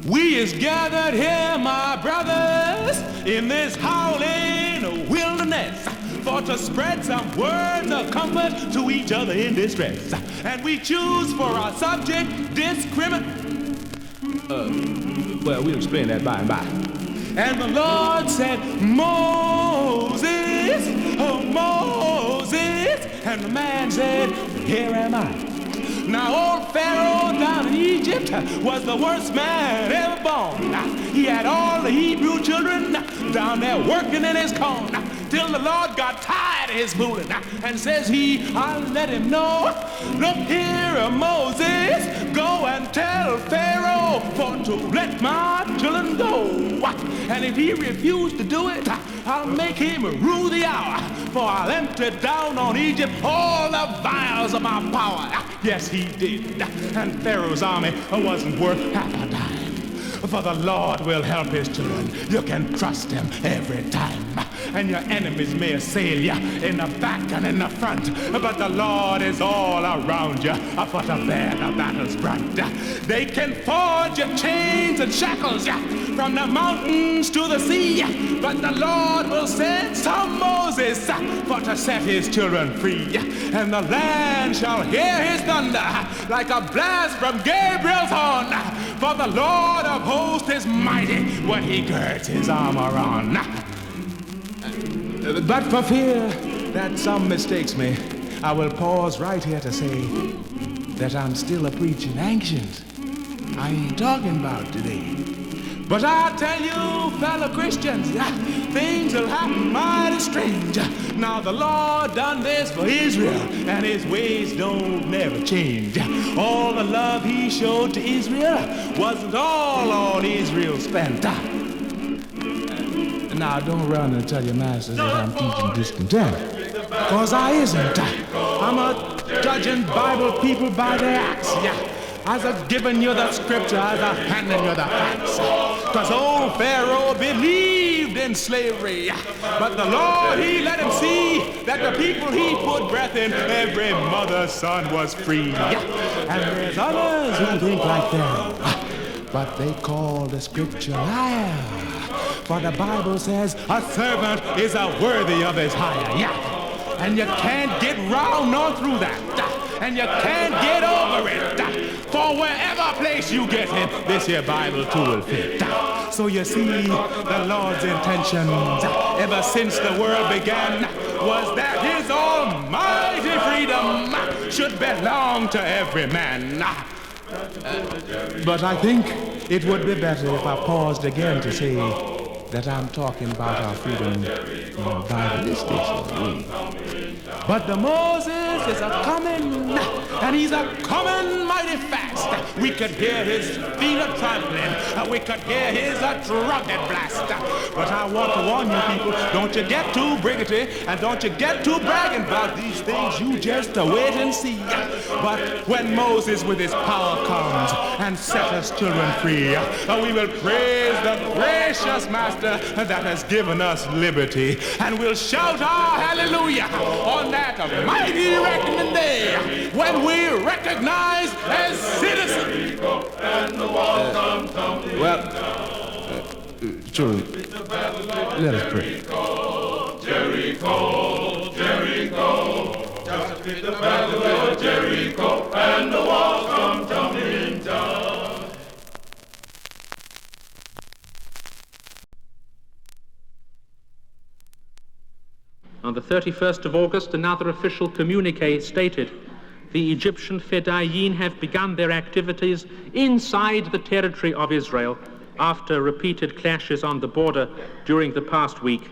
We is gathered here, my brothers, in this howling wilderness, for to spread some words of comfort to each other in distress. And we choose for our subject discrimination. Well, we'll explain that by and by. And the Lord said, Moses, oh Moses. And the man said, here am I. Now old Pharaoh down in Egypt was the worst man ever born. He had all the Hebrew children down there working in his corn till the Lord got tired of his fooling and says I'll let him know. Look here, Moses, go and tell Pharaoh for to let my children go. And if he refused to do it, I'll make him rule the hour, for I'll empty down on Egypt all the vials of my power. Yes, he did. And Pharaoh's army wasn't worth half a dime. For the Lord will help his children. You can trust him every time. And your enemies may assail you in the back and in the front, but the Lord is all around you for to bear the battle's brunt. They can forge your chains and shackles from the mountains to the sea, but the Lord will send some Moses for to set his children free. And the land shall hear his thunder like a blast from Gabriel's horn. For the Lord of hosts is mighty when he girds his armor on. But for fear that some mistakes me, I will pause right here to say that I'm still a preaching ancient. I ain't talking about today. But I tell you, fellow Christians, things will happen mighty strange. Now the Lord done this for Israel, and his ways don't never change. All the love he showed to Israel wasn't all Israel spent. Now don't run and tell your masters that I'm teaching discontent, cause I isn't. I'm a judging Bible people by their acts. As a giving you the scripture, as a handing you the facts. Cause old Pharaoh believed in slavery, but the Lord, he let him see that the people he put breath in, every mother's son was free. And there's others who think like Pharaoh, but they call the scripture liar. For the Bible says a servant is worthy of his hire. And you can't get round nor through that. And you can't get over it. For wherever place you get it, this here Bible too will fit. So you see, the Lord's intentions ever since the world began was that his almighty freedom should belong to every man. But I think it would be better if I paused again to say that I'm talking about our freedom in a Bible-istic sort of way. But the Moses is a-coming, and he's a-coming mighty fast. We could hear his feet a-trampling, we could hear his trumpet blast. But I want to warn you people, don't you get too briggity, and don't you get too bragging about these things, you just wait and see. But when Moses with his power comes and set us children free, we will praise the gracious Master that has given us liberty, and we'll shout our hallelujah on that mighty reckoning day when we recognize as citizens. Children, let us pray. Jericho, Jericho, just beat the battle of Jericho, and the walls come tumbling down. On the 31st of August, another official communique stated, the Egyptian Fedain have begun their activities inside the territory of Israel after repeated clashes on the border during the past week.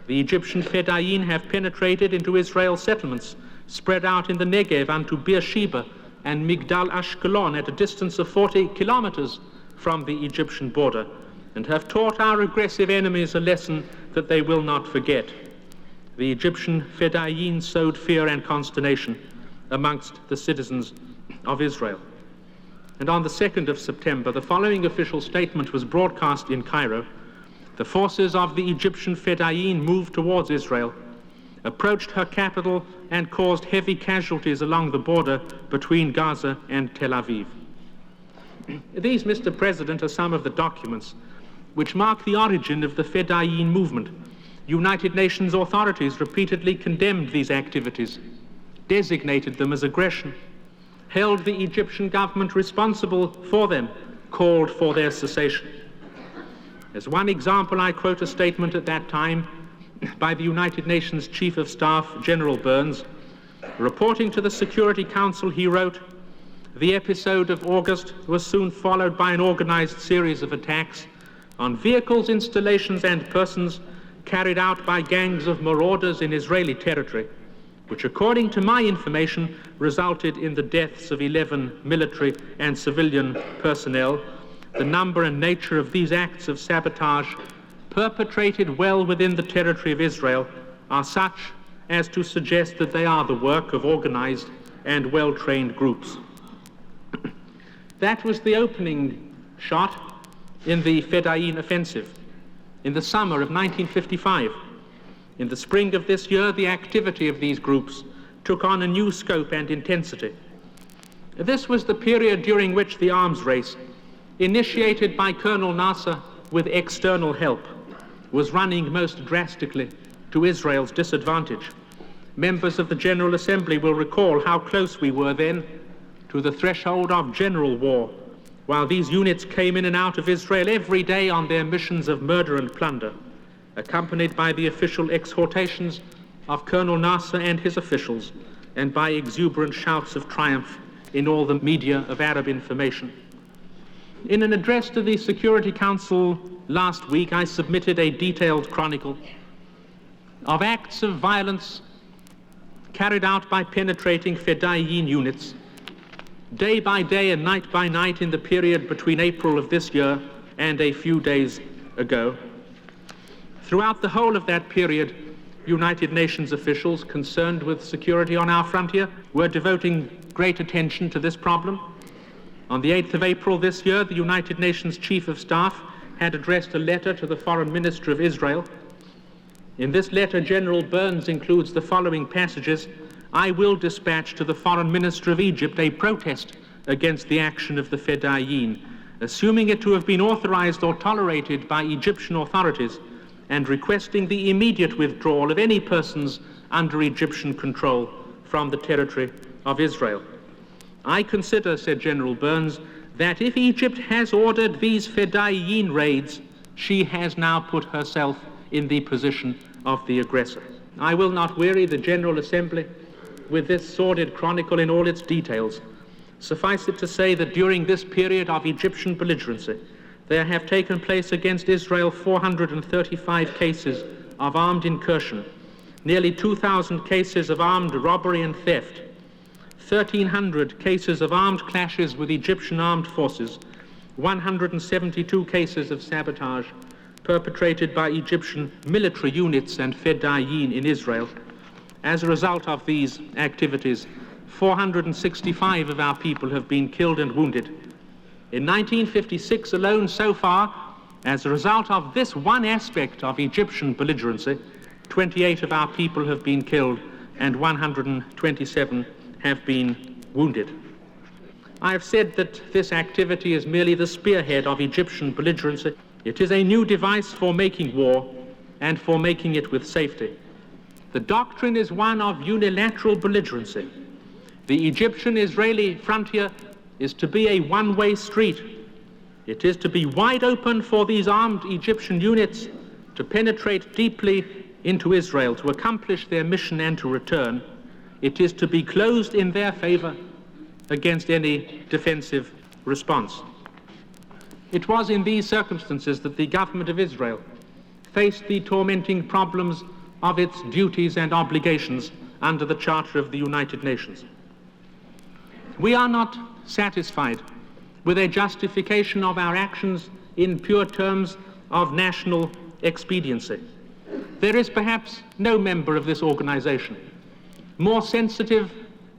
The Egyptian Fedain have penetrated into Israel's settlements, spread out in the Negev unto Beersheba and Migdal Ashkelon at a distance of 40 kilometers from the Egyptian border, and have taught our aggressive enemies a lesson that they will not forget. The Egyptian Fedain sowed fear and consternation amongst the citizens of Israel. And on the 2nd of September, the following official statement was broadcast in Cairo. The forces of the Egyptian Fedain moved towards Israel, approached her capital, and caused heavy casualties along the border between Gaza and Tel Aviv. These, Mr. President, are some of the documents which mark the origin of the Fedain movement. United Nations authorities repeatedly condemned these activities, designated them as aggression, held the Egyptian government responsible for them, called for their cessation. As one example, I quote a statement at that time by the United Nations Chief of Staff, General Burns. Reporting to the Security Council, he wrote, "The episode of August was soon followed by an organized series of attacks on vehicles, installations, and persons carried out by gangs of marauders in Israeli territory, which, according to my information, resulted in the deaths of 11 military and civilian personnel. The number and nature of these acts of sabotage, perpetrated well within the territory of Israel, are such as to suggest that they are the work of organized and well-trained groups." That was the opening shot in the Fedain offensive in the summer of 1955. In the spring of this year, the activity of these groups took on a new scope and intensity. This was the period during which the arms race, initiated by Colonel Nasser with external help, was running most drastically to Israel's disadvantage. Members of the General Assembly will recall how close we were then to the threshold of general war, while these units came in and out of Israel every day on their missions of murder and plunder, accompanied by the official exhortations of Colonel Nasser and his officials, and by exuberant shouts of triumph in all the media of Arab information. In an address to the Security Council last week, I submitted a detailed chronicle of acts of violence carried out by penetrating Fedain units, day by day and night by night in the period between April of this year and a few days ago. Throughout the whole of that period, United Nations officials concerned with security on our frontier were devoting great attention to this problem. On the 8th of April this year, the United Nations Chief of Staff had addressed a letter to the Foreign Minister of Israel. In this letter, General Burns includes the following passages: "I will dispatch to the Foreign Minister of Egypt a protest against the action of the Fedain, assuming it to have been authorized or tolerated by Egyptian authorities, and requesting the immediate withdrawal of any persons under Egyptian control from the territory of Israel. I consider," said General Burns, "that if Egypt has ordered these Fedain raids, she has now put herself in the position of the aggressor." I will not weary the General Assembly with this sordid chronicle in all its details. Suffice it to say that during this period of Egyptian belligerency, there have taken place against Israel 435 cases of armed incursion, nearly 2,000 cases of armed robbery and theft, 1,300 cases of armed clashes with Egyptian armed forces, 172 cases of sabotage perpetrated by Egyptian military units and Fedain in Israel. As a result of these activities, 465 of our people have been killed and wounded. In 1956 alone, so far, as a result of this one aspect of Egyptian belligerency, 28 of our people have been killed and 127 have been wounded. I have said that this activity is merely the spearhead of Egyptian belligerency. It is a new device for making war and for making it with safety. The doctrine is one of unilateral belligerency. The Egyptian-Israeli frontier is to be a one-way street. It is to be wide open for these armed Egyptian units to penetrate deeply into Israel, to accomplish their mission and to return. It is to be closed in their favor against any defensive response. It was in these circumstances that the government of Israel faced the tormenting problems of its duties and obligations under the Charter of the United Nations. We are not satisfied with a justification of our actions in pure terms of national expediency. There is perhaps no member of this organization more sensitive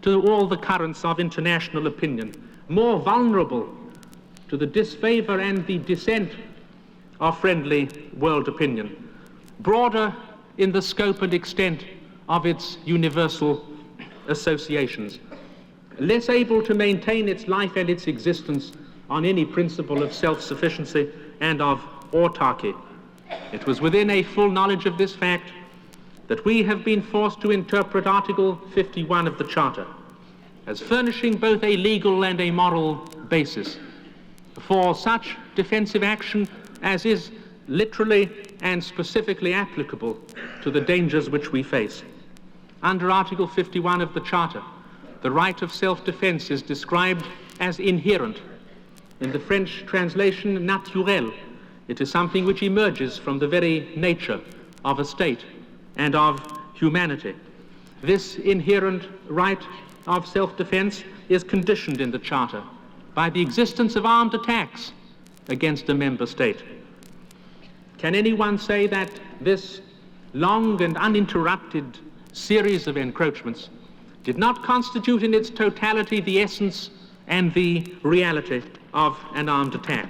to all the currents of international opinion, more vulnerable to the disfavor and the dissent of friendly world opinion, broader in the scope and extent of its universal associations, less able to maintain its life and its existence on any principle of self-sufficiency and of autarky. It was within a full knowledge of this fact that we have been forced to interpret Article 51 of the Charter as furnishing both a legal and a moral basis for such defensive action as is literally and specifically applicable to the dangers which we face. Under Article 51 of the Charter, the right of self-defense is described as inherent. In the French translation, naturel, it is something which emerges from the very nature of a state and of humanity. This inherent right of self-defense is conditioned in the Charter by the existence of armed attacks against a member state. Can anyone say that this long and uninterrupted series of encroachments did not constitute in its totality the essence and the reality of an armed attack?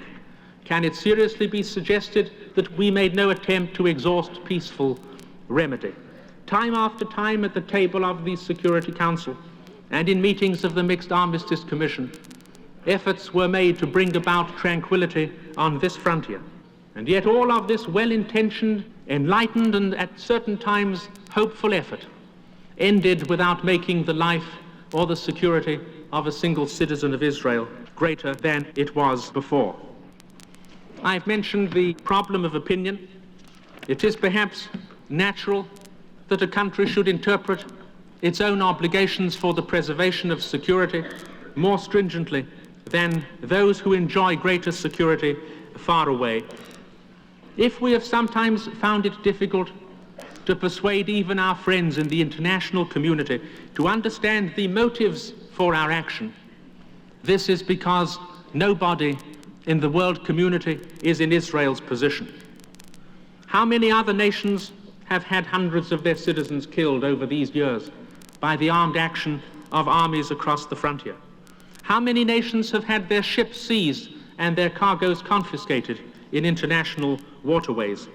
Can it seriously be suggested that we made no attempt to exhaust peaceful remedy? Time after time at the table of the Security Council and in meetings of the Mixed Armistice Commission, efforts were made to bring about tranquility on this frontier. And yet all of this well-intentioned, enlightened, and at certain times hopeful effort ended without making the life or the security of a single citizen of Israel greater than it was before. I've mentioned the problem of opinion. It is perhaps natural that a country should interpret its own obligations for the preservation of security more stringently than those who enjoy greater security far away. If we have sometimes found it difficult to persuade even our friends in the international community to understand the motives for our action, this is because nobody in the world community is in Israel's position. How many other nations have had hundreds of their citizens killed over these years by the armed action of armies across the frontier? How many nations have had their ships seized and their cargoes confiscated in international waterways?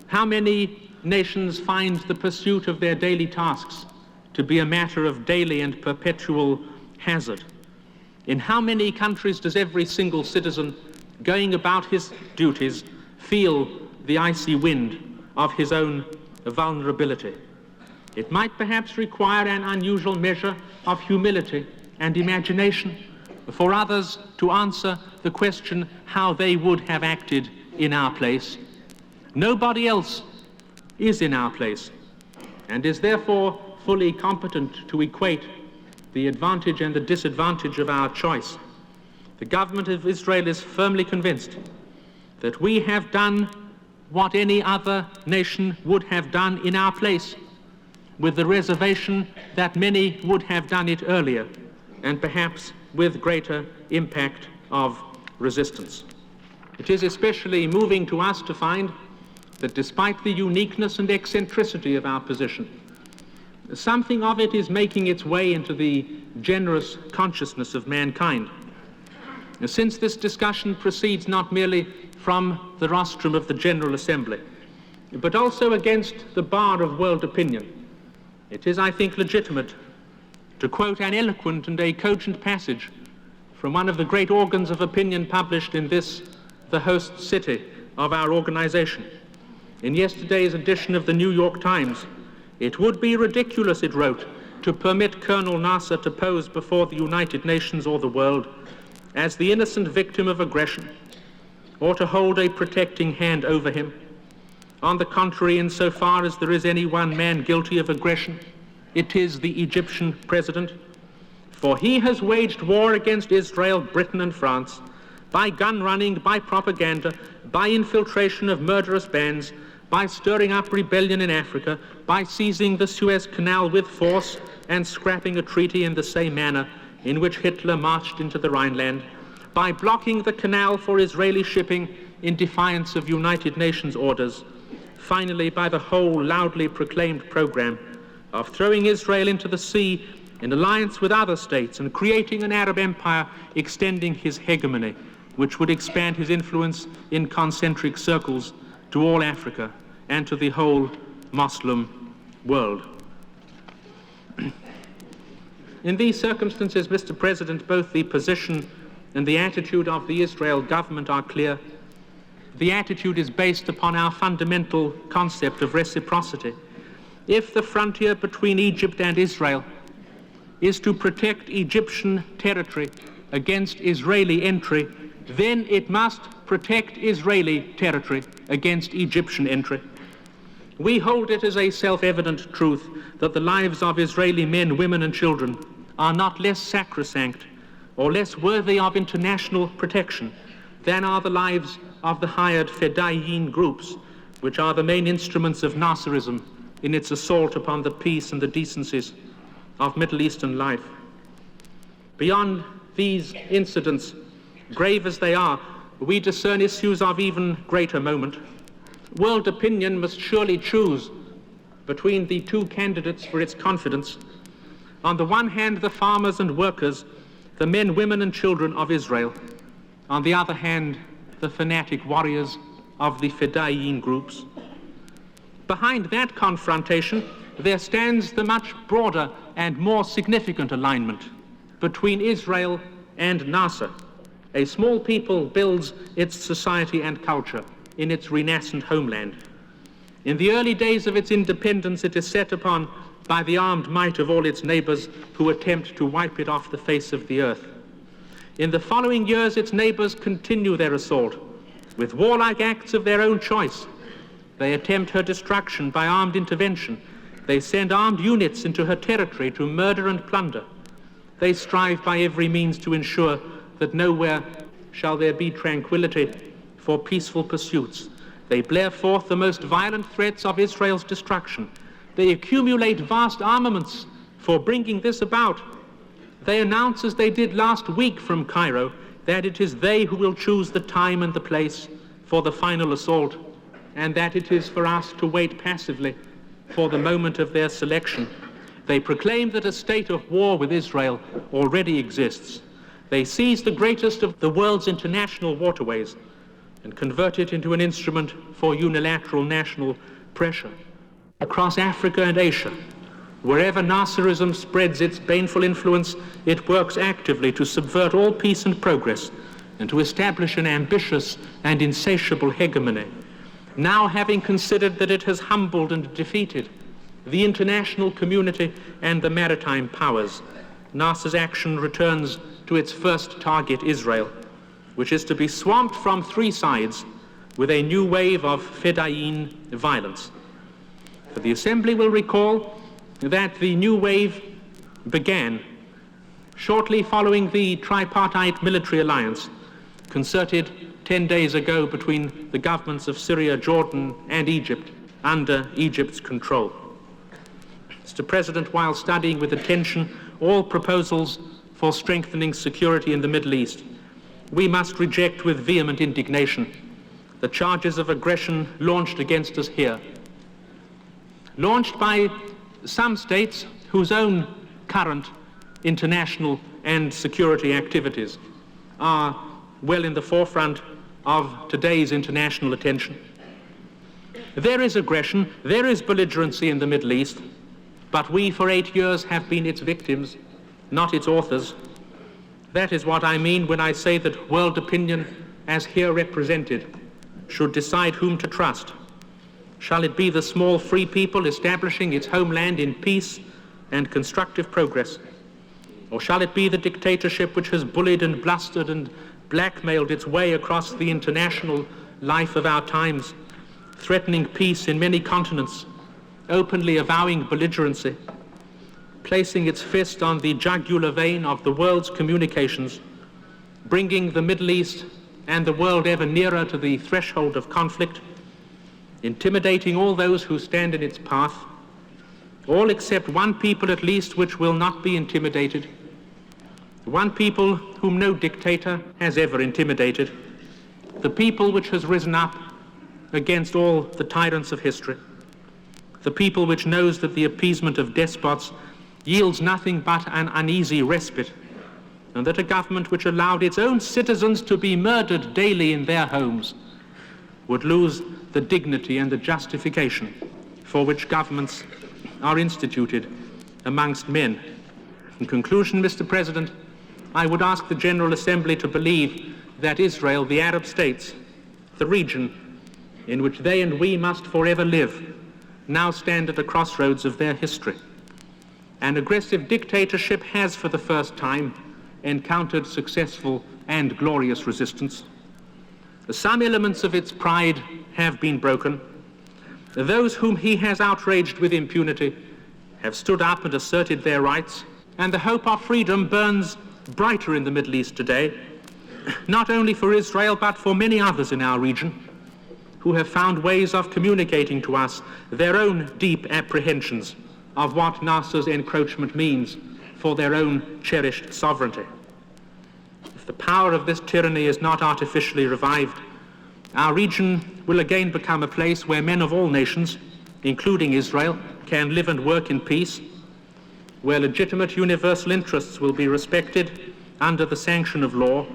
How many nations find the pursuit of their daily tasks to be a matter of daily and perpetual hazard? In how many countries does every single citizen going about his duties feel the icy wind of his own vulnerability? It might perhaps require an unusual measure of humility and imagination for others to answer the question how they would have acted in our place. Nobody else is in our place and is therefore fully competent to equate the advantage and the disadvantage of our choice. The government of Israel is firmly convinced that we have done what any other nation would have done in our place, with the reservation that many would have done it earlier and perhaps with greater impact of resistance. It is especially moving to us to find that despite the uniqueness and eccentricity of our position, something of it is making its way into the generous consciousness of mankind. Since this discussion proceeds not merely from the rostrum of the General Assembly, but also against the bar of world opinion, it is, I think, legitimate to quote an eloquent and a cogent passage from one of the great organs of opinion published in this, the host city of our organization. In yesterday's edition of the New York Times, "It would be ridiculous," it wrote, "to permit Colonel Nasser to pose before the United Nations or the world as the innocent victim of aggression, or to hold a protecting hand over him. On the contrary, insofar as there is any one man guilty of aggression, it is the Egyptian president. For he has waged war against Israel, Britain, and France by gun running, by propaganda, by infiltration of murderous bands, by stirring up rebellion in Africa, by seizing the Suez Canal with force and scrapping a treaty in the same manner in which Hitler marched into the Rhineland, by blocking the canal for Israeli shipping in defiance of United Nations orders, finally by the whole loudly proclaimed program of throwing Israel into the sea in alliance with other states and creating an Arab empire extending his hegemony, which would expand his influence in concentric circles to all Africa and to the whole Muslim world." In these circumstances, Mr. President, both the position and the attitude of the Israel government are clear. The attitude is based upon our fundamental concept of reciprocity. If the frontier between Egypt and Israel is to protect Egyptian territory against Israeli entry, then it must protect Israeli territory against Egyptian entry. We hold it as a self-evident truth that the lives of Israeli men, women and children are not less sacrosanct or less worthy of international protection than are the lives of the hired Fedain groups, which are the main instruments of Nasserism in its assault upon the peace and the decencies of Middle Eastern life. Beyond these incidents, grave as they are, we discern issues of even greater moment. World opinion must surely choose between the two candidates for its confidence. On the one hand, the farmers and workers, the men, women and children of Israel. On the other hand, the fanatic warriors of the Fedain groups. Behind that confrontation, there stands the much broader and more significant alignment between Israel and Nasser. A small people builds its society and culture in its renascent homeland. In the early days of its independence, it is set upon by the armed might of all its neighbors who attempt to wipe it off the face of the earth. In the following years, its neighbors continue their assault with warlike acts of their own choice. They attempt her destruction by armed intervention. They send armed units into her territory to murder and plunder. They strive by every means to ensure that nowhere shall there be tranquility for peaceful pursuits. They blare forth the most violent threats of Israel's destruction. They accumulate vast armaments for bringing this about. They announce, as they did last week from Cairo, that it is they who will choose the time and the place for the final assault, and that it is for us to wait passively for the moment of their selection. They proclaim that a state of war with Israel already exists. They seize the greatest of the world's international waterways and convert it into an instrument for unilateral national pressure. Across Africa and Asia, wherever Nasserism spreads its baneful influence, it works actively to subvert all peace and progress and to establish an ambitious and insatiable hegemony. Now, having considered that it has humbled and defeated the international community and the maritime powers, Nasser's action returns to its first target, Israel, which is to be swamped from three sides with a new wave of Fedain violence. For the Assembly will recall that the new wave began shortly following the tripartite military alliance concerted 10 days ago between the governments of Syria, Jordan, and Egypt under Egypt's control. Mr. President, while studying with attention all proposals for strengthening security in the Middle East, we must reject with vehement indignation the charges of aggression launched against us here, launched by some states whose own current international and security activities are well in the forefront of today's international attention. There is aggression, there is belligerency in the Middle East, but we for 8 years have been its victims, not its authors. That is what I mean when I say that world opinion, as here represented, should decide whom to trust. Shall it be the small free people establishing its homeland in peace and constructive progress? Or shall it be the dictatorship which has bullied and blustered and blackmailed its way across the international life of our times, threatening peace in many continents, openly avowing belligerency, placing its fist on the jugular vein of the world's communications, bringing the Middle East and the world ever nearer to the threshold of conflict, intimidating all those who stand in its path, all except one people at least which will not be intimidated, one people whom no dictator has ever intimidated, the people which has risen up against all the tyrants of history, the people which knows that the appeasement of despots yields nothing but an uneasy respite, and that a government which allowed its own citizens to be murdered daily in their homes would lose the dignity and the justification for which governments are instituted amongst men. In conclusion, Mr. President, I would ask the General Assembly to believe that Israel, the Arab states, the region in which they and we must forever live, now stand at the crossroads of their history. An aggressive dictatorship has, for the first time, encountered successful and glorious resistance. Some elements of its pride have been broken. Those whom he has outraged with impunity have stood up and asserted their rights, and the hope of freedom burns brighter in the Middle East today, not only for Israel but for many others in our region who have found ways of communicating to us their own deep apprehensions of what Nasser's encroachment means for their own cherished sovereignty. If the power of this tyranny is not artificially revived, our region will again become a place where men of all nations, including Israel, can live and work in peace, where legitimate universal interests will be respected under the sanction of law,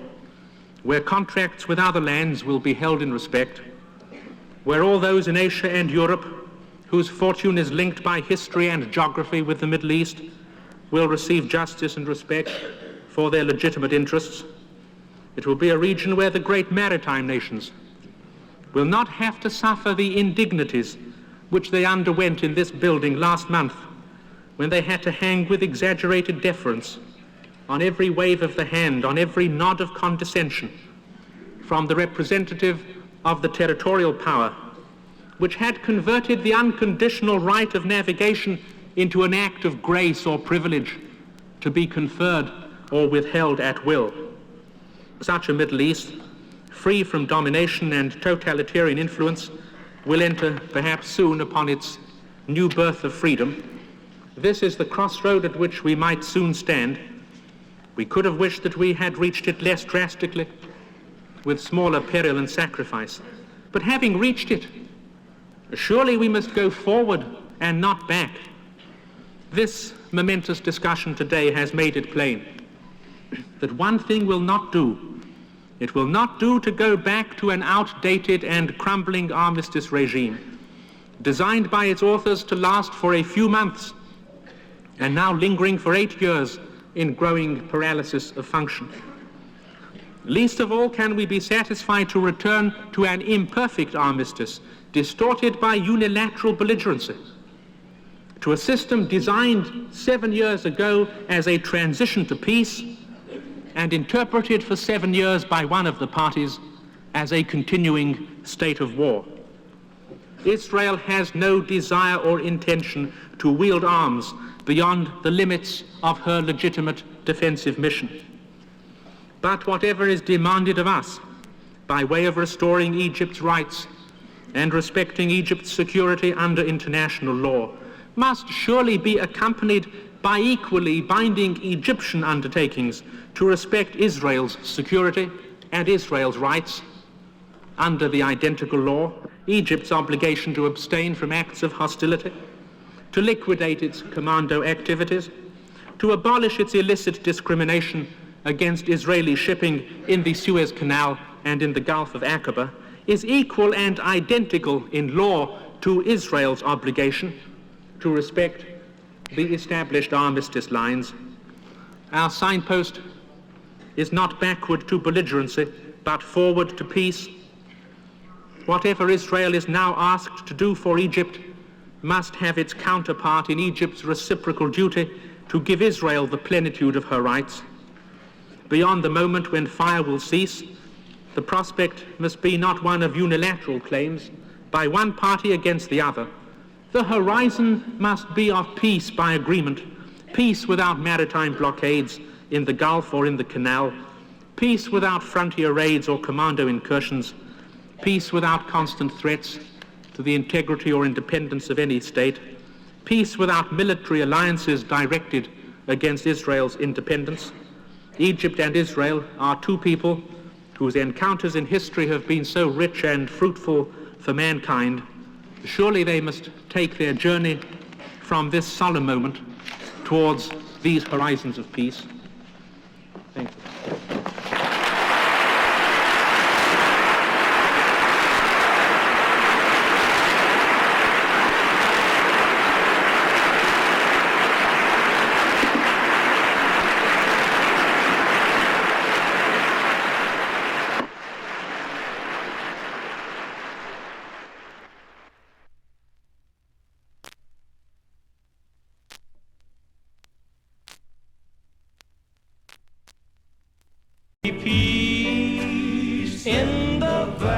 where contracts with other lands will be held in respect, where all those in Asia and Europe whose fortune is linked by history and geography with the Middle East will receive justice and respect for their legitimate interests. It will be a region where the great maritime nations will not have to suffer the indignities which they underwent in this building last month, when they had to hang with exaggerated deference on every wave of the hand, on every nod of condescension from the representative of the territorial power, which had converted the unconditional right of navigation into an act of grace or privilege to be conferred or withheld at will. Such a Middle East, free from domination and totalitarian influence, will enter perhaps soon upon its new birth of freedom. This is the crossroad at which we might soon stand. We could have wished that we had reached it less drastically, with smaller peril and sacrifice. But having reached it, surely we must go forward and not back. This momentous discussion today has made it plain that one thing will not do. It will not do to go back to an outdated and crumbling armistice regime, designed by its authors to last for a few months, and now lingering for 8 years in growing paralysis of function. Least of all can we be satisfied to return to an imperfect armistice, distorted by unilateral belligerency, to a system designed 7 years ago as a transition to peace and interpreted for 7 years by one of the parties as a continuing state of war. Israel has no desire or intention to wield arms beyond the limits of her legitimate defensive mission. But whatever is demanded of us by way of restoring Egypt's rights and respecting Egypt's security under international law must surely be accompanied by equally binding Egyptian undertakings to respect Israel's security and Israel's rights under the identical law, Egypt's obligation to abstain from acts of hostility, to liquidate its commando activities, to abolish its illicit discrimination against Israeli shipping in the Suez Canal and in the Gulf of Aqaba, is equal and identical in law to Israel's obligation to respect the established armistice lines. Our signpost is not backward to belligerency, but forward to peace. Whatever Israel is now asked to do for Egypt must have its counterpart in Egypt's reciprocal duty to give Israel the plenitude of her rights. Beyond the moment when fire will cease, the prospect must be not one of unilateral claims by one party against the other. The horizon must be of peace by agreement, peace without maritime blockades in the Gulf or in the Canal, peace without frontier raids or commando incursions, peace without constant threats to the integrity or independence of any state, peace without military alliances directed against Israel's independence. Egypt and Israel are two people whose encounters in history have been so rich and fruitful for mankind. Surely they must take their journey from this solemn moment towards these horizons of peace. Thank you. Peace in the valley.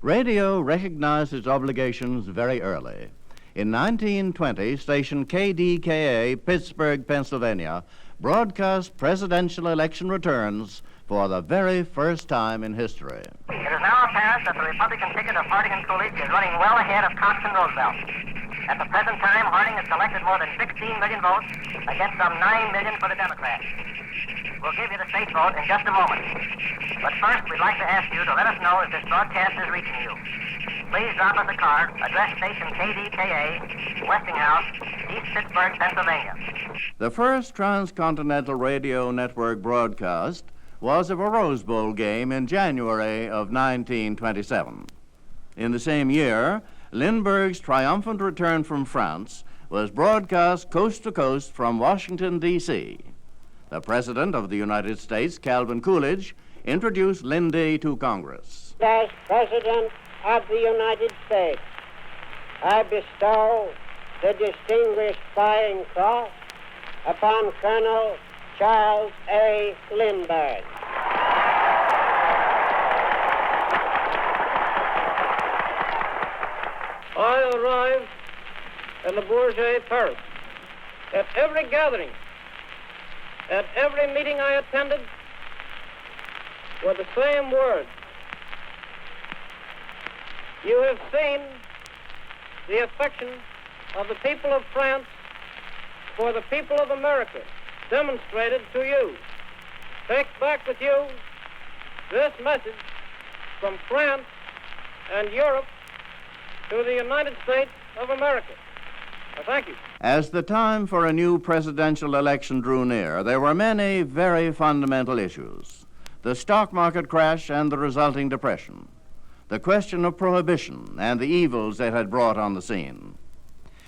Radio recognized its obligations very early. In 1920, station KDKA, Pittsburgh, Pennsylvania, broadcast presidential election returns for the very first time in history. It is now apparent that the Republican ticket of Harding and Coolidge is running well ahead of Cox and Roosevelt. At the present time, Harding has collected more than 16 million votes against some 9 million for the Democrats. We'll give you the state vote in just a moment. But first, we'd like to ask you to let us know if this broadcast is reaching you. Please drop us a card, address station KDKA, Westinghouse, East Pittsburgh, Pennsylvania. The first transcontinental radio network broadcast was of a Rose Bowl game in January of 1927. In the same year, Lindbergh's triumphant return from France was broadcast coast to coast from Washington, D.C. The President of the United States, Calvin Coolidge, introduced Lindy to Congress. As President of the United States, I bestow the Distinguished Flying Cross upon Colonel Charles A. Lindbergh. I arrived in the Bourget Paris. At every gathering, at every meeting I attended, were the same words. You have seen the affection of the people of France for the people of America demonstrated to you. Take back with you this message from France and Europe to the United States of America. Thank you. As the time for a new presidential election drew near, there were many very fundamental issues. The stock market crash and the resulting depression. The question of prohibition and the evils it had brought on the scene.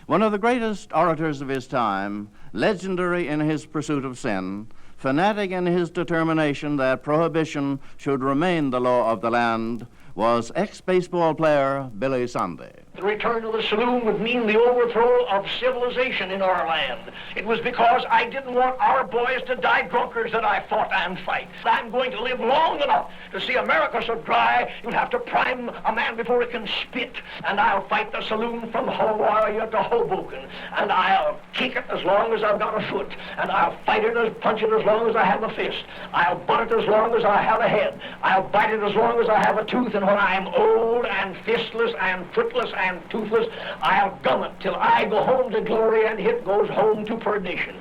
One of the greatest orators of his time, legendary in his pursuit of sin, fanatic in his determination that prohibition should remain the law of the land, was ex-baseball player Billy Sunday. The return to the saloon would mean the overthrow of civilization in our land. It was because I didn't want our boys to die drunkards that I fought and fight. I'm going to live long enough to see America so dry you'd have to prime a man before he can spit. And I'll fight the saloon from Hawaii to Hoboken. And I'll kick it as long as I've got a foot. And I'll fight it, punch it as long as I have a fist. I'll butt it as long as I have a head. I'll bite it as long as I have a tooth. And when I'm old and fistless and footless and toothless, I'll gum it till I go home to glory and it goes home to perdition.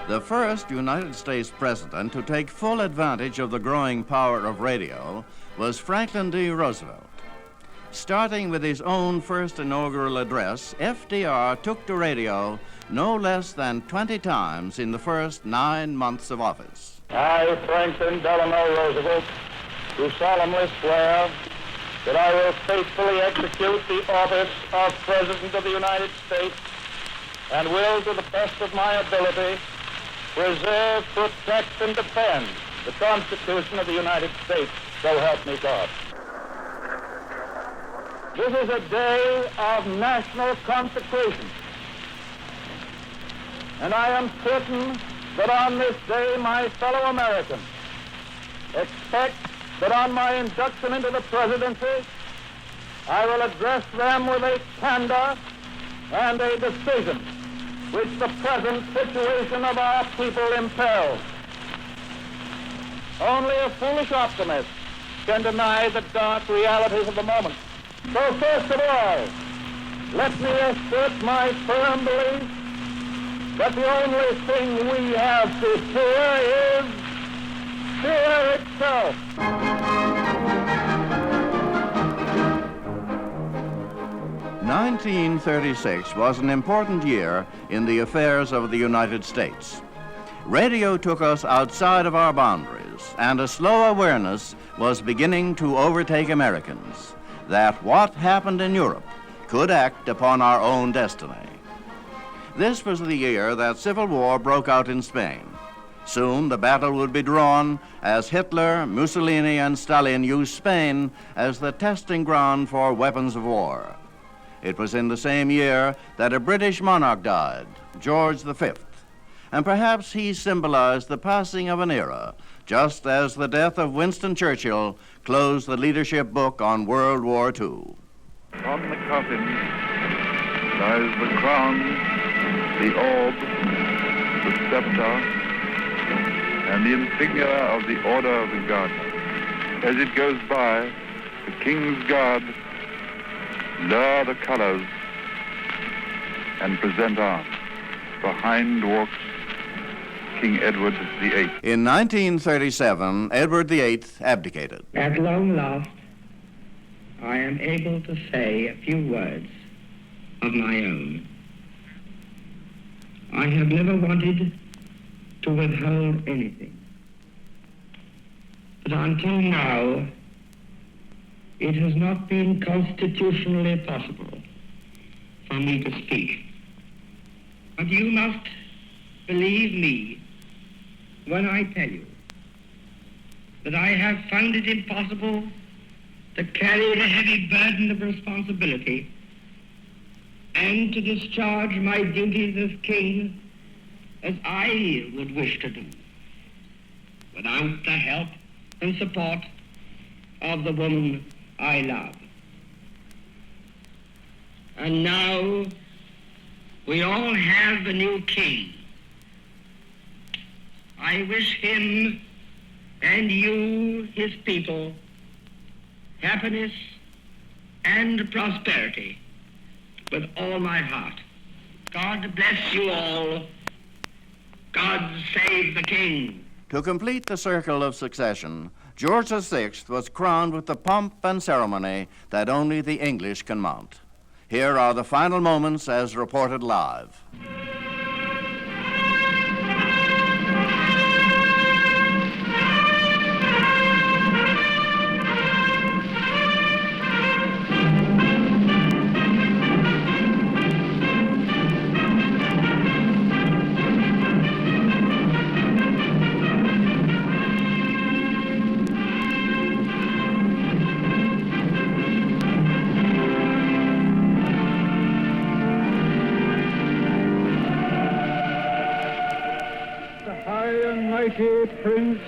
The first United States president to take full advantage of the growing power of radio was Franklin D. Roosevelt. Starting with his own first inaugural address, FDR took to radio no less than 20 times in the first 9 months of office. I, Franklin Delano Roosevelt, do solemnly swear that I will faithfully execute the office of President of the United States and will, to the best of my ability, preserve, protect, and defend the Constitution of the United States. So help me God. This is a day of national consecration, and I am certain that on this day my fellow Americans expect that on my induction into the presidency, I will address them with a candor and a decision which the present situation of our people impels. Only a foolish optimist can deny the dark realities of the moment. So first of all, let me assert my firm belief that the only thing we have to fear is fear itself. "1936 was an important year in the affairs of the United States. Radio took us outside of our boundaries, and a slow awareness was beginning to overtake Americans that what happened in Europe could act upon our own destiny. This was the year that civil war broke out in Spain. Soon the battle would be drawn as Hitler, Mussolini, and Stalin used Spain as the testing ground for weapons of war. It was in the same year that a British monarch died, George V, and perhaps he symbolized the passing of an era, just as the death of Winston Churchill closed the leadership book on World War II. On the coffin lies the crown, the orb, the scepter, and the insignia of the Order of the Garter. As it goes by, the King's Guard lower the colors and present arms. Behind walks King Edward VIII. In 1937, Edward VIII abdicated. At long last, I am able to say a few words of my own. I have never wanted to withhold anything. But until now, it has not been constitutionally possible for me to speak. But you must believe me when I tell you that I have found it impossible to carry the heavy burden of responsibility and to discharge my duties as king as I would wish to do, without the help and support of the woman I love. And now we all have the new king. I wish him and you, his people, happiness and prosperity with all my heart. God bless you all. God save the king. To complete the circle of succession, George VI was crowned with the pomp and ceremony that only the English can mount. Here are the final moments as reported live. Prince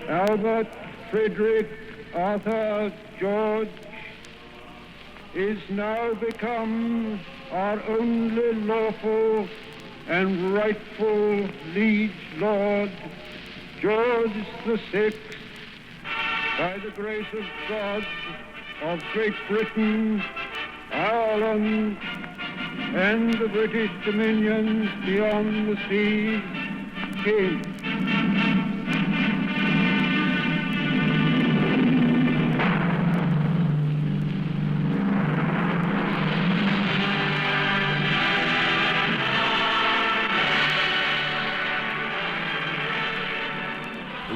Albert Frederick Arthur George is now become our only lawful and rightful liege lord, George VI, by the grace of God, of Great Britain, Ireland, and the British dominions beyond the seas, King.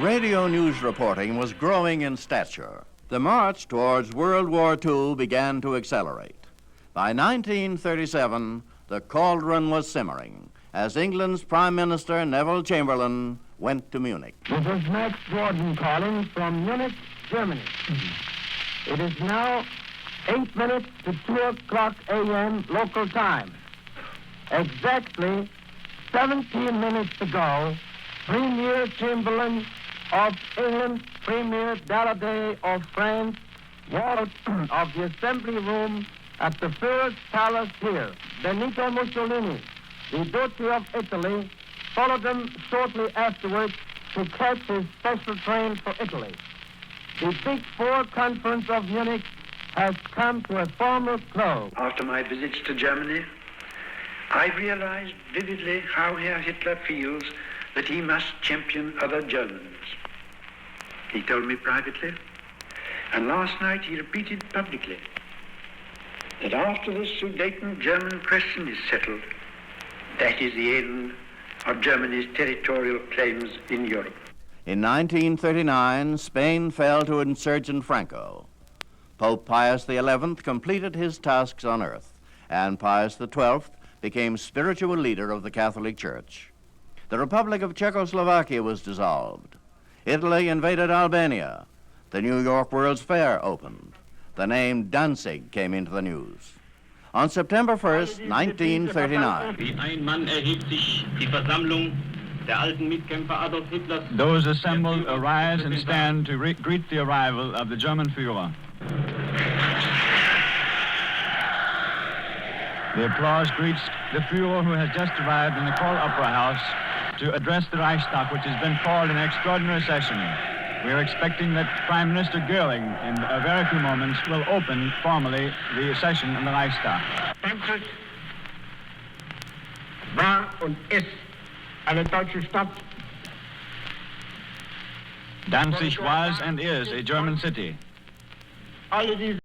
Radio news reporting was growing in stature. The march towards World War II began to accelerate. By 1937, the cauldron was simmering as England's Prime Minister Neville Chamberlain went to Munich. This is Max Gordon calling from Munich, Germany. It is now 8 minutes to 2 o'clock a.m. local time. Exactly 17 minutes ago, Premier Chamberlain of England, Premier Daladier of France, walked out of the assembly room at the first palace here. Benito Mussolini, the Duce of Italy, followed them shortly afterwards to catch his special train for Italy. The Big Four Conference of Munich has come to a formal close. After my visits to Germany, I realized vividly how Herr Hitler feels that he must champion other Germans. He told me privately, and last night he repeated publicly, that after the Sudeten-German question is settled, that is the end of Germany's territorial claims in Europe. In 1939, Spain fell to insurgent Franco. Pope Pius XI completed his tasks on earth, and Pius XII became spiritual leader of the Catholic Church. The Republic of Czechoslovakia was dissolved. Italy invaded Albania. The New York World's Fair opened. The name Danzig came into the news. on September 1st, 1939. Wie ein Mann erhebt sich die Versammlung der alten Mitkämpfer Adolf Hitlers. Those assembled arise and stand to greet the arrival of the German Führer. The applause greets the Führer who has just arrived in the Call Opera House to address the Reichstag, which has been called an extraordinary session. We are expecting that Prime Minister Göring, in a very few moments, will open formally the session of the Reichstag. Frankfurt war und ist eine deutsche Stadt. Danzig was and is a German city. Alle diese